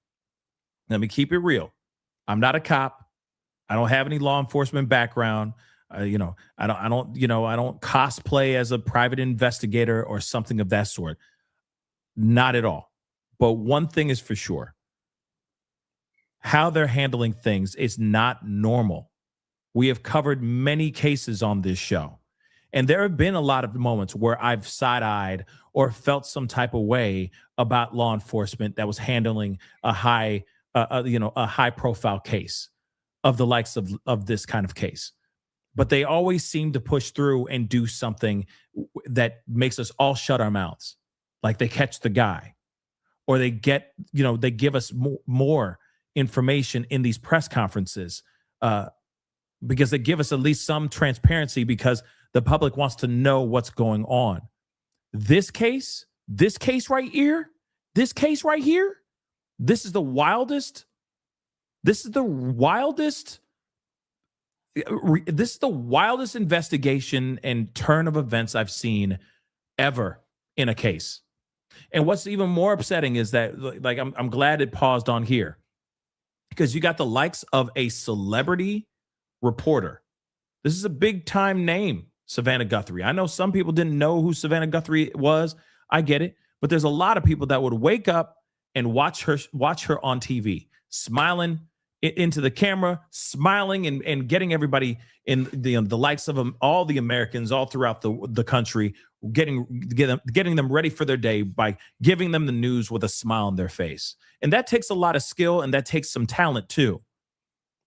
let me keep it real. I'm not a cop. I don't have any law enforcement background. I don't cosplay as a private investigator or something of that sort. Not at all. But one thing is for sure. How they're handling things is not normal. We have covered many cases on this show, and there have been a lot of moments where I've side-eyed or felt some type of way about law enforcement that was handling a high-profile case of the likes of this kind of case. But they always seem to push through and do something that makes us all shut our mouths, like they catch the guy, or they give us more information in these press conferences. Because they give us at least some transparency, because the public wants to know what's going on. This case right here, this is the wildest. This is the wildest investigation and turn of events I've seen ever in a case. And what's even more upsetting is that, like, I'm glad it paused on here, because you got the likes of a celebrity reporter. This is a big time name, Savannah Guthrie. I know some people didn't know who Savannah Guthrie was. I get it. But there's a lot of people that would wake up and watch her on TV, smiling into the camera, smiling and getting everybody in the likes of them, all the Americans all throughout the country, getting them ready for their day by giving them the news with a smile on their face. And that takes a lot of skill, and that takes some talent too,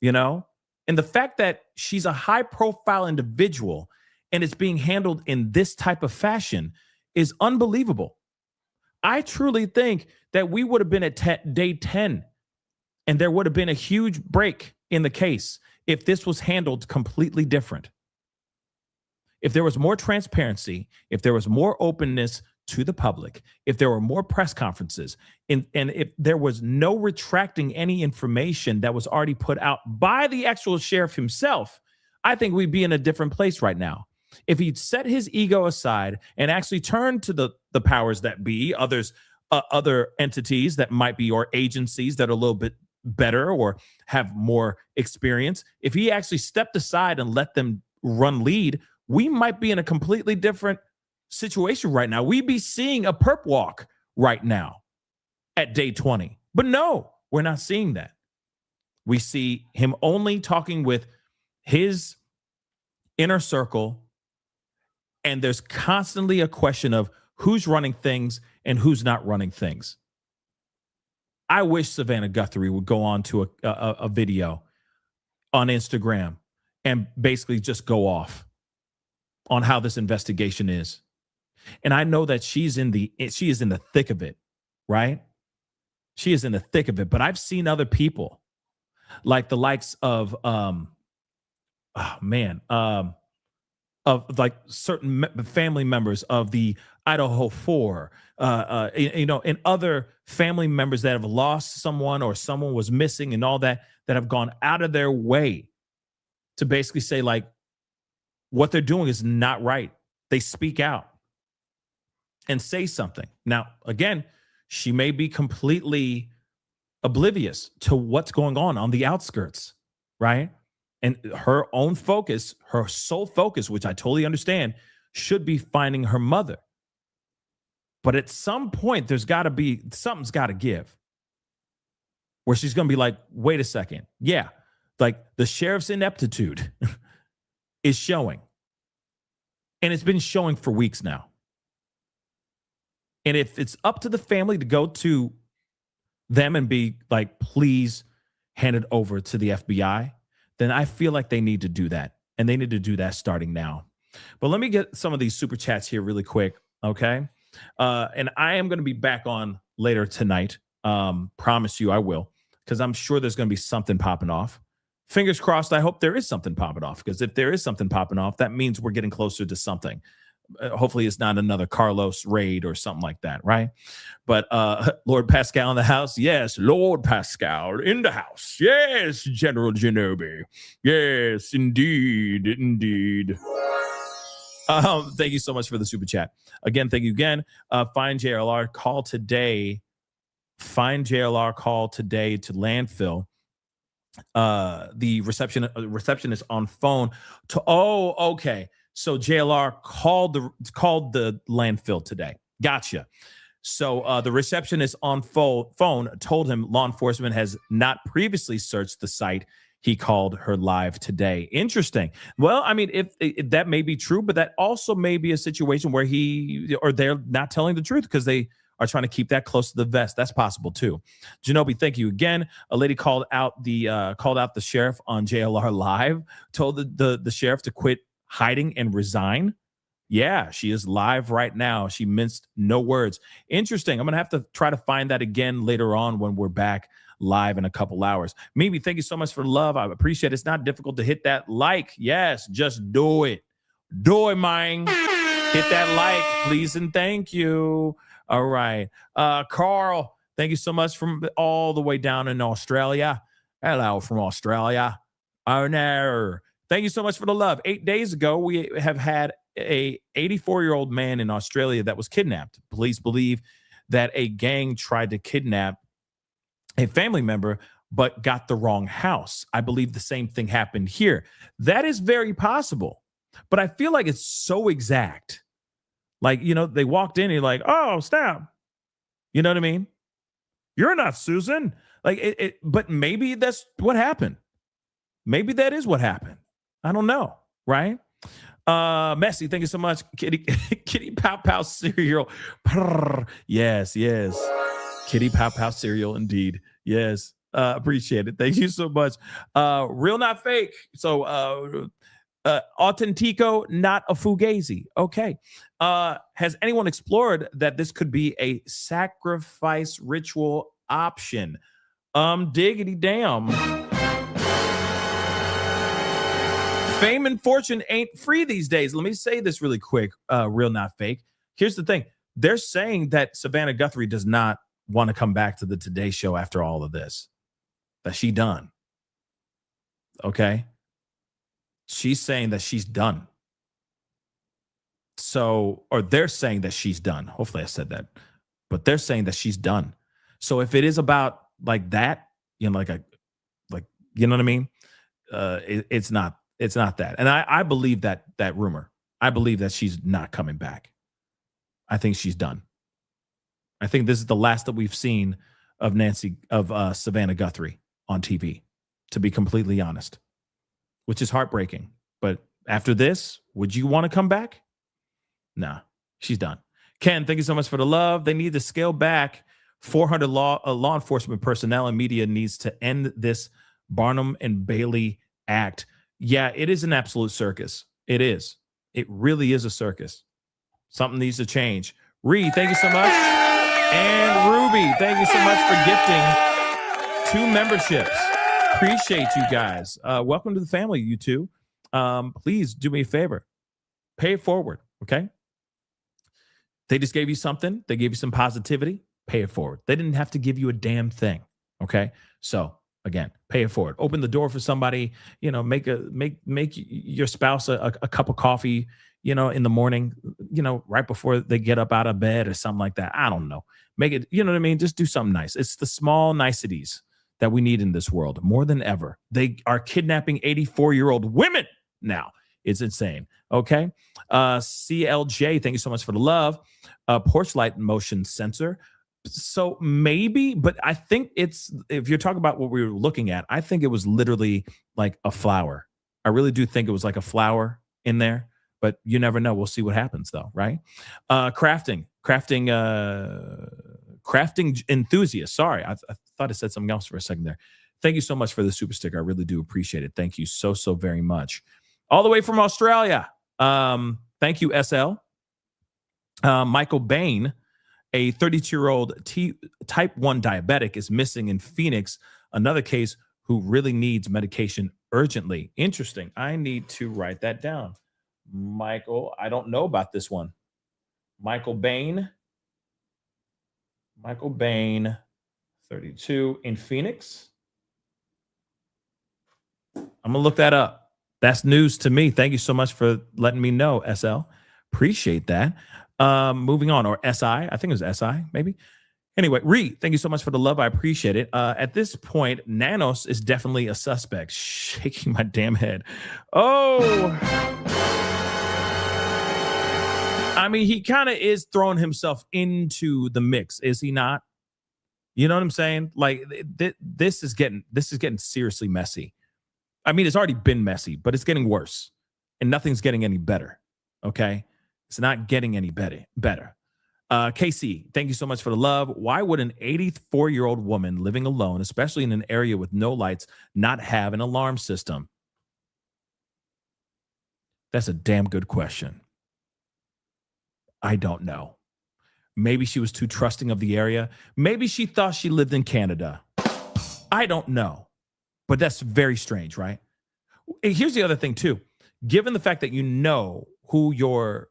you know? And the fact that she's a high profile individual and it's being handled in this type of fashion is unbelievable. I truly think that we would have been at day 10 and there would have been a huge break in the case if this was handled completely different. If there was more transparency, if there was more openness to the public, if there were more press conferences, and if there was no retracting any information that was already put out by the actual sheriff himself, I think we'd be in a different place right now. If he'd set his ego aside and actually turned to the powers that be, other entities that might be, or agencies that are a little bit better or have more experience, if he actually stepped aside and let them run lead, we might be in a completely different situation right now. We'd be seeing a perp walk right now at day 20. But no, we're not seeing that. We see him only talking with his inner circle, and there's constantly a question of who's running things and who's not running things. I wish Savannah Guthrie would go on to a video on Instagram and basically just go off on how this investigation is. And I know that she is in the thick of it, right? She is in the thick of it. But I've seen other people, like the likes of of like certain family members of the Idaho 4, and other family members that have lost someone or someone was missing and all that have gone out of their way to basically say, like, what they're doing is not right. They speak out and say something. Now, again, she may be completely oblivious to what's going on the outskirts, right? And her own focus, her sole focus, which I totally understand, should be finding her mother. But at some point, something's got to give, where she's going to be like, wait a second. Yeah, like the sheriff's ineptitude is showing. And it's been showing for weeks now. And if it's up to the family to go to them and be like, please hand it over to the FBI, then I feel like they need to do that. And they need to do that starting now. But let me get some of these super chats here really quick, okay? And I am going to be back on later tonight. Promise you I will, because I'm sure there's going to be something popping off. Fingers crossed, I hope there is something popping off, because if there is something popping off, that means we're getting closer to something. Hopefully it's not another Carlos raid or something like that, right? But Lord Pascal in the house. Yes, Lord Pascal in the house. Yes, General Genobi. Yes, indeed. Thank you so much for the super chat. Again, thank you again. Find JLR, call today. Find JLR, call today to Landfill. The receptionist on phone to, okay. So JLR called the landfill today. Gotcha. So the receptionist on phone told him law enforcement has not previously searched the site. He called her live today. Interesting. Well, I mean, if that may be true, but that also may be a situation where they're not telling the truth because they are trying to keep that close to the vest. That's possible too. Genobi, thank you again. A lady called out the sheriff on JLR Live, told the sheriff to quit hiding and resign. Yeah, she is live right now. She minced no words. Interesting. I'm going to have to try to find that again later on when we're back live in a couple hours. Mimi, thank you so much for the love. I appreciate it. It's not difficult to hit that like. Yes, just do it. Do it, man. Hit that like, please, and thank you. All right. Carl, thank you so much from all the way down in Australia. Hello from Australia. Oh, no. Thank you so much for the love. 8 days ago, we have had a 84-year-old man in Australia that was kidnapped. Police believe that a gang tried to kidnap a family member, but got the wrong house. I believe the same thing happened here. That is very possible, but I feel like it's so exact. Like, they walked in and you're like, oh, snap. You know what I mean? You're not Susan. Like but maybe that's what happened. Maybe that is what happened. I don't know. Right? Messi, thank you so much. Kitty Pow Pow cereal. Prrr. Yes. Kitty Pow Pow cereal, indeed. Yes. Appreciate it. Thank you so much. Real not fake. So Autentico, not a fugazi. Okay. Has anyone explored that this could be a sacrifice ritual option? Diggity damn. Fame and fortune ain't free these days. Let me say this really quick. Real not fake. Here's the thing. They're saying that Savannah Guthrie does not want to come back to the Today Show after all of this. That she done. Okay. She's saying that she's done. So, or they're saying that she's done. Hopefully I said that. But they're saying that she's done. So if it is about like that, you know what I mean? It's not that. And I believe that rumor. I believe that she's not coming back. I think she's done. I think this is the last that we've seen of Savannah Guthrie on TV, to be completely honest, which is heartbreaking. But after this, would you want to come back? Nah, she's done. Ken, thank you so much for the love. They need to scale back 400 law enforcement personnel, and media needs to end this Barnum and Bailey act. Yeah, it is an absolute circus. It is. It really is a circus. Something needs to change. Ree, thank you so much. And Ruby, thank you so much for gifting 2 memberships. Appreciate you guys. Welcome to the family, you two. Please do me a favor. Pay it forward, okay? They just gave you something. They gave you some positivity. Pay it forward. They didn't have to give you a damn thing, okay? So, again, pay it forward. Open the door for somebody. Make your spouse a cup of coffee, in the morning, right before they get up out of bed or something like that. I don't know. Make it, you know what I mean? Just do something nice. It's the small niceties that we need in this world more than ever. They are kidnapping 84-year-old women now. It's insane. Okay. CLJ, thank you so much for the love. Porch light motion sensor. So maybe, but I think if you're talking about what we were looking at, I think it was literally like a flower. I really do think it was like a flower in there, but you never know. We'll see what happens though, right? Crafting enthusiast. Sorry, I thought it said something else for a second there. Thank you so much for the super sticker. I really do appreciate it. Thank you so very much. All the way from Australia. Thank you, SL. Michael Bain, a 32-year-old type 1 diabetic, is missing in Phoenix. Another case who really needs medication urgently. Interesting. I need to write that down. Michael, I don't know about this one. Michael Bain, 32 in Phoenix. I'm going to look that up. That's news to me. Thank you so much for letting me know, SL. Appreciate that. Moving on, or SI. I think it was SI, maybe. Anyway, Ree, thank you so much for the love. I appreciate it. At this point, Nanos is definitely a suspect. Shaking my damn head. Oh. I mean, he kind of is throwing himself into the mix, is he not? You know what I'm saying? Like this is getting seriously messy. I mean, it's already been messy, but it's getting worse, and nothing's getting any better. Okay, it's not getting any better. KC, thank you so much for the love. Why would an 84-year-old woman living alone, especially in an area with no lights, not have an alarm system? That's a damn good question. I don't know. Maybe she was too trusting of the area. Maybe she thought she lived in Canada. I don't know. But that's very strange, right? Here's the other thing, too. Given the fact that you know who your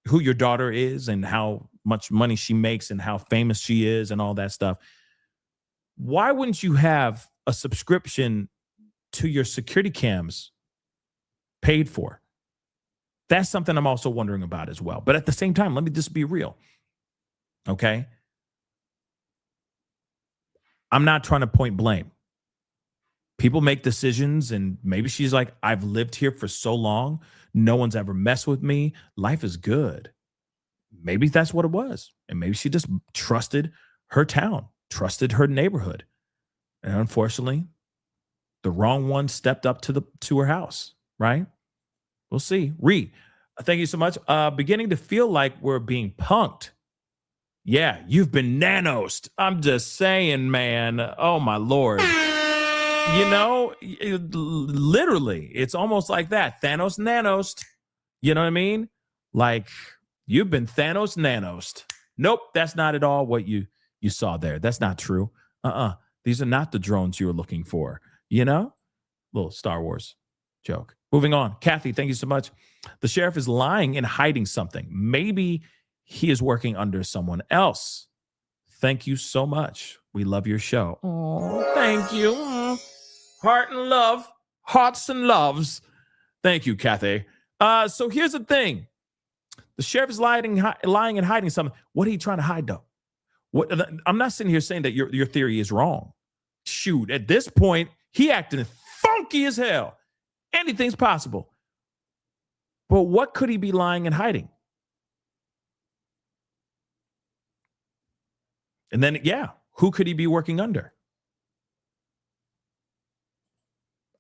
who your daughter is and how much money she makes and how famous she is and all that stuff, why wouldn't you have a subscription to your security cams paid for? That's something I'm also wondering about as well. But at the same time, let me just be real. Okay? I'm not trying to point blame. People make decisions, and maybe she's like, I've lived here for so long. No one's ever messed with me. Life is good. Maybe that's what it was. And maybe she just trusted her town, trusted her neighborhood. And unfortunately, the wrong one stepped up to her house, right? We'll see. Ree, thank you so much. Beginning to feel like we're being punked. Yeah, you've been nanosed. I'm just saying, man. Oh, my Lord. You know, literally, it's almost like that. Thanos nanosed. You know what I mean? Like, you've been Thanos nanosed. Nope, that's not at all what you saw there. That's not true. These are not the drones you were looking for. You know? Little Star Wars joke. Moving on. Kathy, thank you so much. The sheriff is lying and hiding something. Maybe he is working under someone else. Thank you so much. We love your show. Oh, thank you. Heart and love. Hearts and loves. Thank you, Kathy. So here's the thing. The sheriff is lying and hiding something. What are you trying to hide, though? I'm not sitting here saying that your theory is wrong. Shoot, at this point, he acting funky as hell. Anything's possible. But what could he be lying and hiding? And then, yeah, who could he be working under?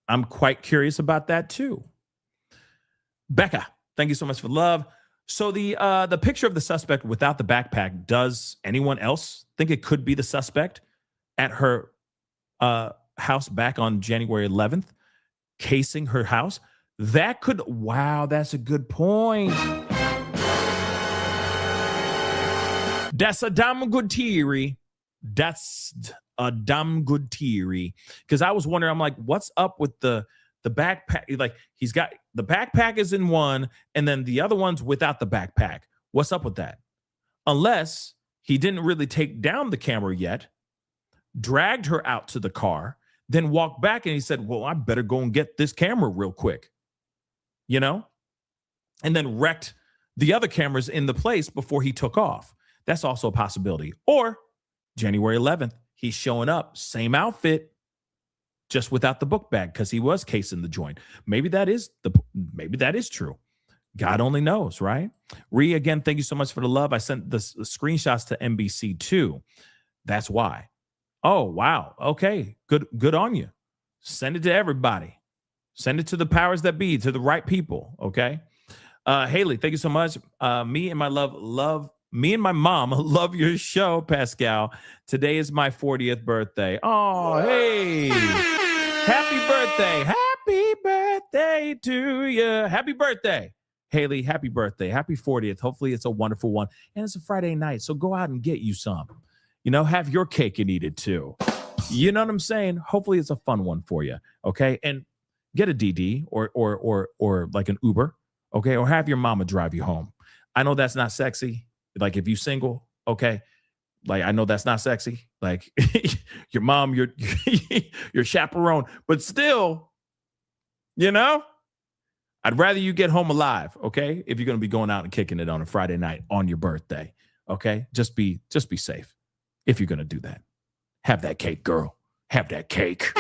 I'm quite curious about that too. Becca, thank you so much for love. So the picture of the suspect without the backpack, does anyone else think it could be the suspect at her house back on January 11th, casing her house? That could, wow, that's a good point. That's a damn good theory. That's a damn good theory. Because I was wondering, I'm like, what's up with the backpack? Like, he's got the backpack is in one, and then the other one's without the backpack. What's up with that? Unless he didn't really take down the camera yet, dragged her out to the car, then walked back and he said, well, I better go and get this camera real quick. You know? And then wrecked the other cameras in the place before he took off. That's also a possibility. Or January 11th, he's showing up, same outfit, just without the book bag because he was casing the joint. Maybe that is true. God only knows, right? Ree, again, thank you so much for the love. I sent the screenshots to NBC too. That's why. Oh, wow. Okay. Good on you. Send it to everybody. Send it to the powers that be, to the right people. Okay. Haley, thank you so much. Me and my mom love your show, Pascal. Today is my 40th birthday. Oh, hey. Happy birthday. Happy birthday to you. Happy birthday. Haley, happy birthday. Happy 40th. Hopefully it's a wonderful one. And it's a Friday night, so go out and get you some. You know, have your cake and eat it too. You know what I'm saying? Hopefully it's a fun one for you. Okay. And get a DD or like an Uber. Okay. Or have your mama drive you home. I know that's not sexy. Like if you single, okay. Like I know that's not sexy. Like your mom, your chaperone, but still, you know, I'd rather you get home alive. Okay. If you're going to be going out and kicking it on a Friday night on your birthday. Okay. Just be safe. If you're going to do that, have that cake, girl. Have that cake.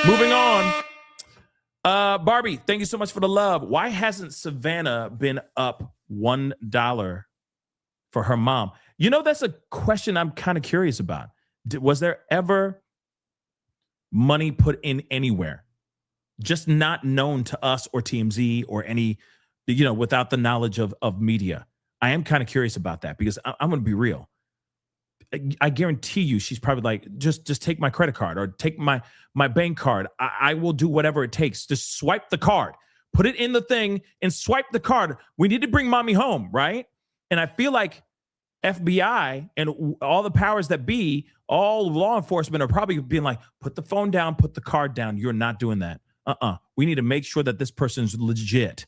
Moving on. Barbie, thank you so much for the love. Why hasn't Savannah been up $1 for her mom? You know, that's a question I'm kind of curious about. Was there ever money put in anywhere? Just not known to us or TMZ or any, you know, without the knowledge of media. I am kind of curious about that because I'm going to be real. I guarantee you she's probably like, just take my credit card or take my bank card. I will do whatever it takes. Just swipe the card, put it in the thing and swipe the card. We need to bring mommy home, right? And I feel like FBI and all the powers that be, all law enforcement are probably being like, put the phone down, put the card down. You're not doing that. We need to make sure that this person's legit.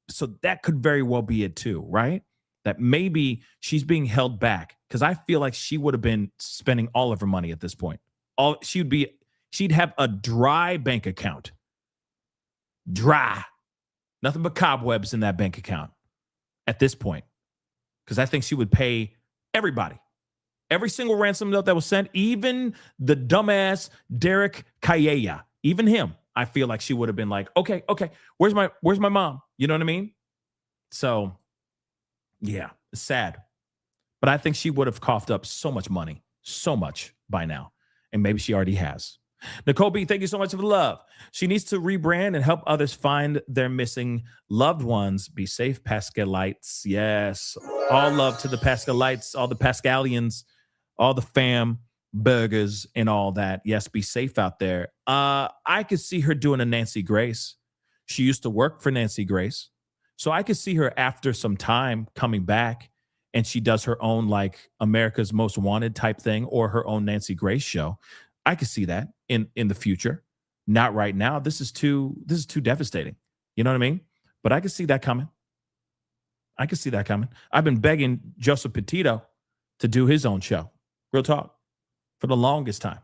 So that could very well be it too, right? that maybe she's being held back, because I feel like she would have been spending all of her money at this point. She'd have a dry bank account. Dry. Nothing but cobwebs in that bank account at this point. Because I think she would pay everybody. Every single ransom note that was sent, even the dumbass Derek Kayaya, even him, I feel like she would have been like, okay, where's my mom? You know what I mean? So, yeah, it's sad. But I think she would have coughed up so much money, so much by now. And maybe she already has. Nicole B, thank you so much for the love. She needs to rebrand and help others find their missing loved ones. Be safe, Pascalites. Yes. All love to the Pascalites, all the Pascalians, all the fam burgers and all that. Yes, be safe out there. I could see her doing a Nancy Grace. She used to work for Nancy Grace. So I could see her after some time coming back and she does her own like America's Most Wanted type thing or her own Nancy Grace show. I could see that in the future. Not right now. This is too devastating. You know what I mean? But I could see that coming. I've been begging Joseph Petito to do his own show. Real talk. For the longest time.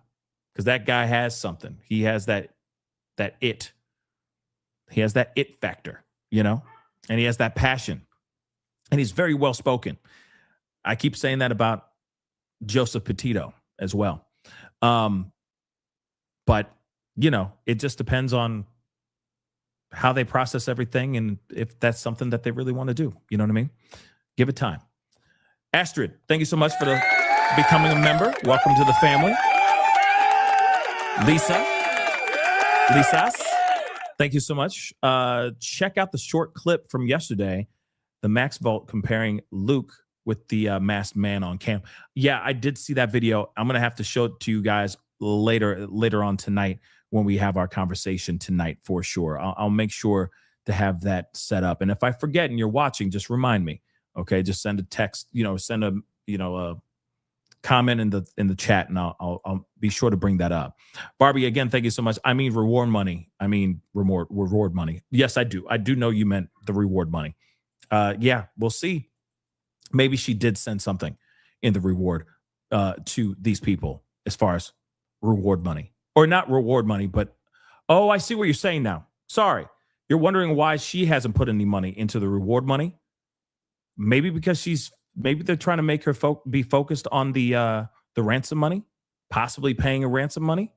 Because that guy has something. He has that it. He has that it factor, you know? And he has that passion. And he's very well spoken. I keep saying that about Joseph Petito as well. But, you know, it just depends on how they process everything and if that's something that they really want to do. You know what I mean? Give it time. Astrid, thank you so much for becoming a member. Welcome to the family. Lisas, thank you so much. Check out the short clip from yesterday, the Max Vault comparing Luke with the masked man on cam. Yeah, I did see that video. I'm going to have to show it to you guys later on tonight when we have our conversation tonight for sure. I'll make sure to have that set up. And if I forget and you're watching, just remind me. Okay, just send a text, send a comment in the chat and I'll be sure to bring that up. Barbie, again, thank you so much. I mean reward money. Reward money. Yes, I do. I do know you meant the reward money. Yeah, we'll see. Maybe she did send something in the reward to these people as far as reward money. Or not reward money, but, I see what you're saying now. Sorry. You're wondering why she hasn't put any money into the reward money? Maybe because maybe they're trying to make her be focused on the ransom money, possibly paying a ransom money.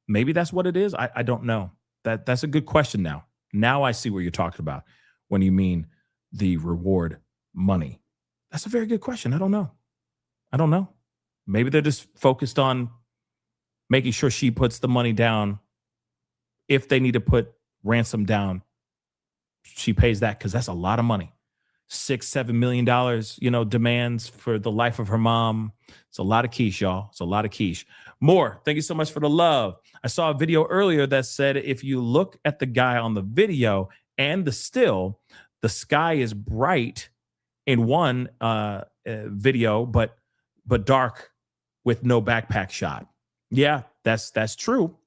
Maybe that's what it is. I don't know. That's a good question now. Now I see what you're talking about when you mean the reward money. That's a very good question. I don't know. Maybe they're just focused on making sure she puts the money down. If they need to put ransom down, she pays that because that's a lot of money. $6-7 million, demands for the life of her mom. It's a lot of quiche, y'all. It's a lot of quiche. More, thank you so much for the love. I saw a video earlier that said if you look at the guy on the video and the still, the sky is bright in one video, but dark with no backpack shot. Yeah, that's true.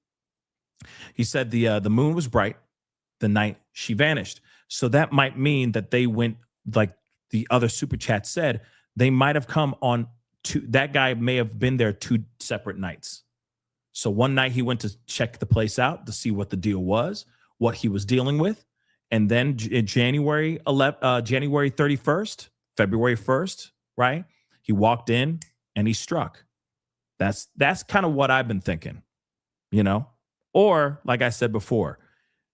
He said the moon was bright the night she vanished. So that might mean that they went, like the other super chat said, they might have come on that guy may have been there 2 separate nights. So one night he went to check the place out to see what the deal was, what he was dealing with. And then in January 31st, February 1st, right? He walked in and he struck. That's kind of what I've been thinking, Or, like I said before,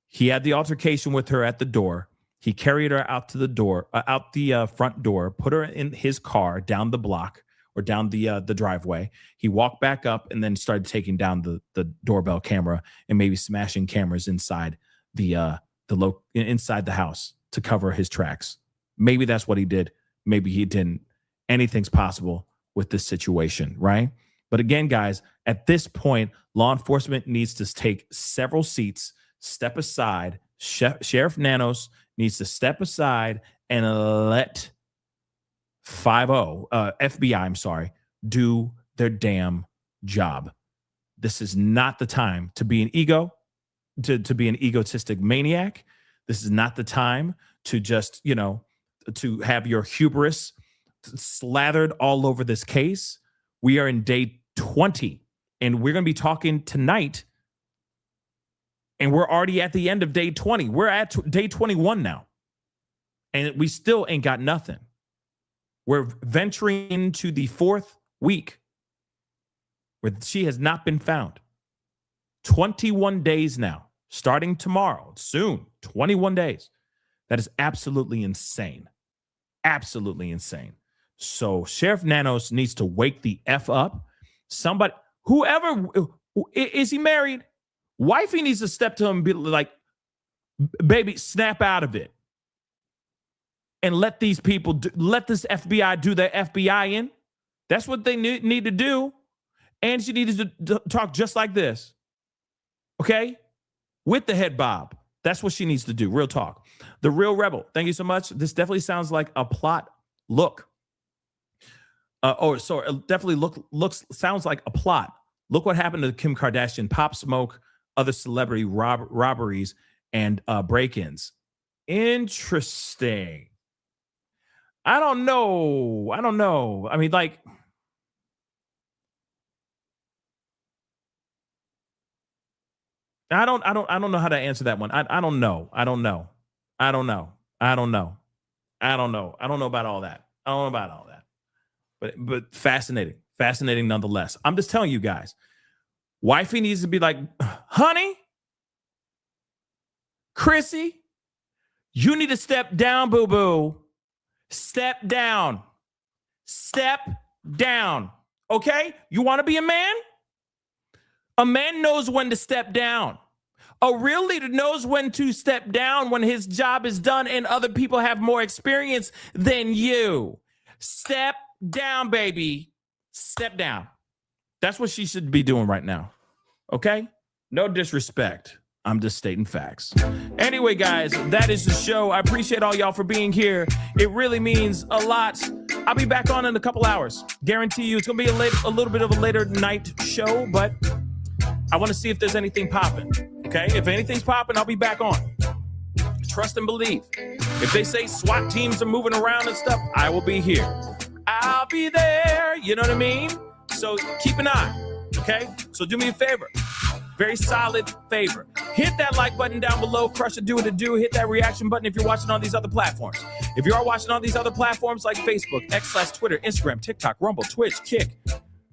he had the altercation with her at the door. He carried her out to the door, out the front door, put her in his car down the block or down the driveway. He walked back up and then started taking down the doorbell camera and maybe smashing cameras inside inside the house to cover his tracks. Maybe that's what he did. Maybe he didn't. Anything's possible with this situation, right? But again, guys, at this point, law enforcement needs to take several seats, step aside. Sheriff Nanos needs to step aside and let FBI, do their damn job. This is not the time to be an to be an egotistic maniac. This is not the time to just, to have your hubris slathered all over this case. We are in day 20, and we're going to be talking tonight, and we're already at the end of day 20. We're at day 21 now, and we still ain't got nothing. We're venturing into the 4th week where she has not been found. 21 days now, starting tomorrow, soon, 21 days. That is absolutely insane. Absolutely insane. So Sheriff Nanos needs to wake the F up. Somebody, whoever, is he married? Wifey needs to step to him and be like, baby, snap out of it. And let these people, let this FBI do their FBI in. That's what they need to do. And she needs to talk just like this. Okay? With the head bob. That's what she needs to do. Real talk. The Real Rebel. Thank you so much. This definitely sounds like a plot. Look. It definitely sounds like a plot. Look what happened to Kim Kardashian. Pop Smoke, other celebrity robberies, and break-ins. Interesting. I don't know. I mean, like, I don't know how to answer that one. I don't know. I don't know about all that. But fascinating nonetheless. I'm just telling you guys, wifey needs to be like, honey, Chrissy, you need to step down, boo-boo. Step down. Okay? You want to be a man? A man knows when to step down. A real leader knows when to step down when his job is done and other people have more experience than you. Step down, baby. Step down. That's what she should be doing right now. Okay? No disrespect. I'm just stating facts. Anyway, guys, that is the show. I appreciate all y'all for being here. It really means a lot. I'll be back on in a couple hours. Guarantee you it's going to be a little bit of a later night show, but I want to see if there's anything popping. Okay? If anything's popping, I'll be back on. Trust and believe. If they say SWAT teams are moving around and stuff, I will be here. I'll be there. You know what I mean? So keep an eye. Okay? So do me a favor. Very solid favor. Hit that like button down below. Crush it, do what it do. Hit that reaction button if you're watching on these other platforms. If you are watching on these other platforms like Facebook, X/Twitter, Instagram, TikTok, Rumble, Twitch, Kick,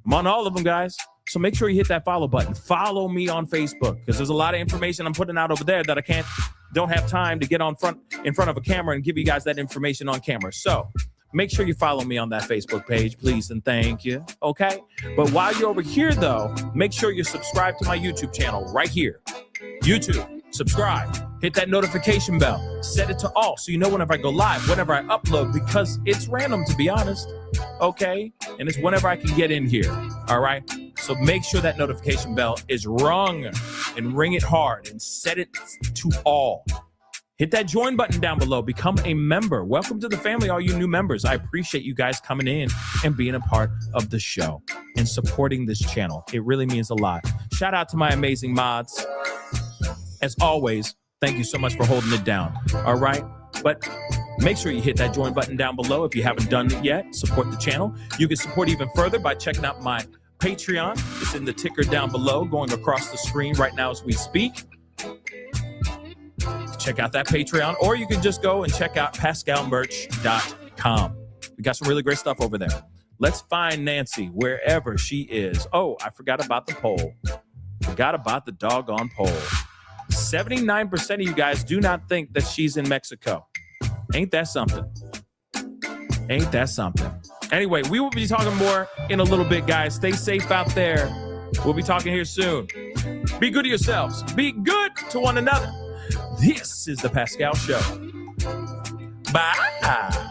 I'm on all of them, guys. So make sure you hit that follow button. Follow me on Facebook because there's a lot of information I'm putting out over there that don't have time to get in front of a camera and give you guys that information on camera. So make sure you follow me on that Facebook page, please, and thank you. Okay? But while you're over here, though, make sure you're subscribed to my YouTube channel right here. YouTube, subscribe, hit that notification bell, set it to all so you know whenever I go live, whenever I upload, because it's random, to be honest. Okay? And it's whenever I can get in here. All right? So make sure that notification bell is rung and ring it hard and set it to all. Hit that join button down below. Become a member. Welcome to the family, all you new members. I appreciate you guys coming in and being a part of the show and supporting this channel. It really means a lot. Shout out to my amazing mods. As always, thank you so much for holding it down. All right? But make sure you hit that join button down below if you haven't done it yet. Support the channel. You can support even further by checking out my Patreon. It's in the ticker down below, going across the screen right now as we speak. Check out that Patreon, or you can just go and check out pascalmerch.com. We got some really great stuff over there. Let's find Nancy wherever she is. Oh, I forgot about the poll. Forgot about the doggone poll. 79% of you guys do not think that she's in Mexico. Ain't that something? Ain't that something? Anyway, we will be talking more in a little bit, guys. Stay safe out there. We'll be talking here soon. Be good to yourselves. Be good to one another. This is the Pascal Show. Bye.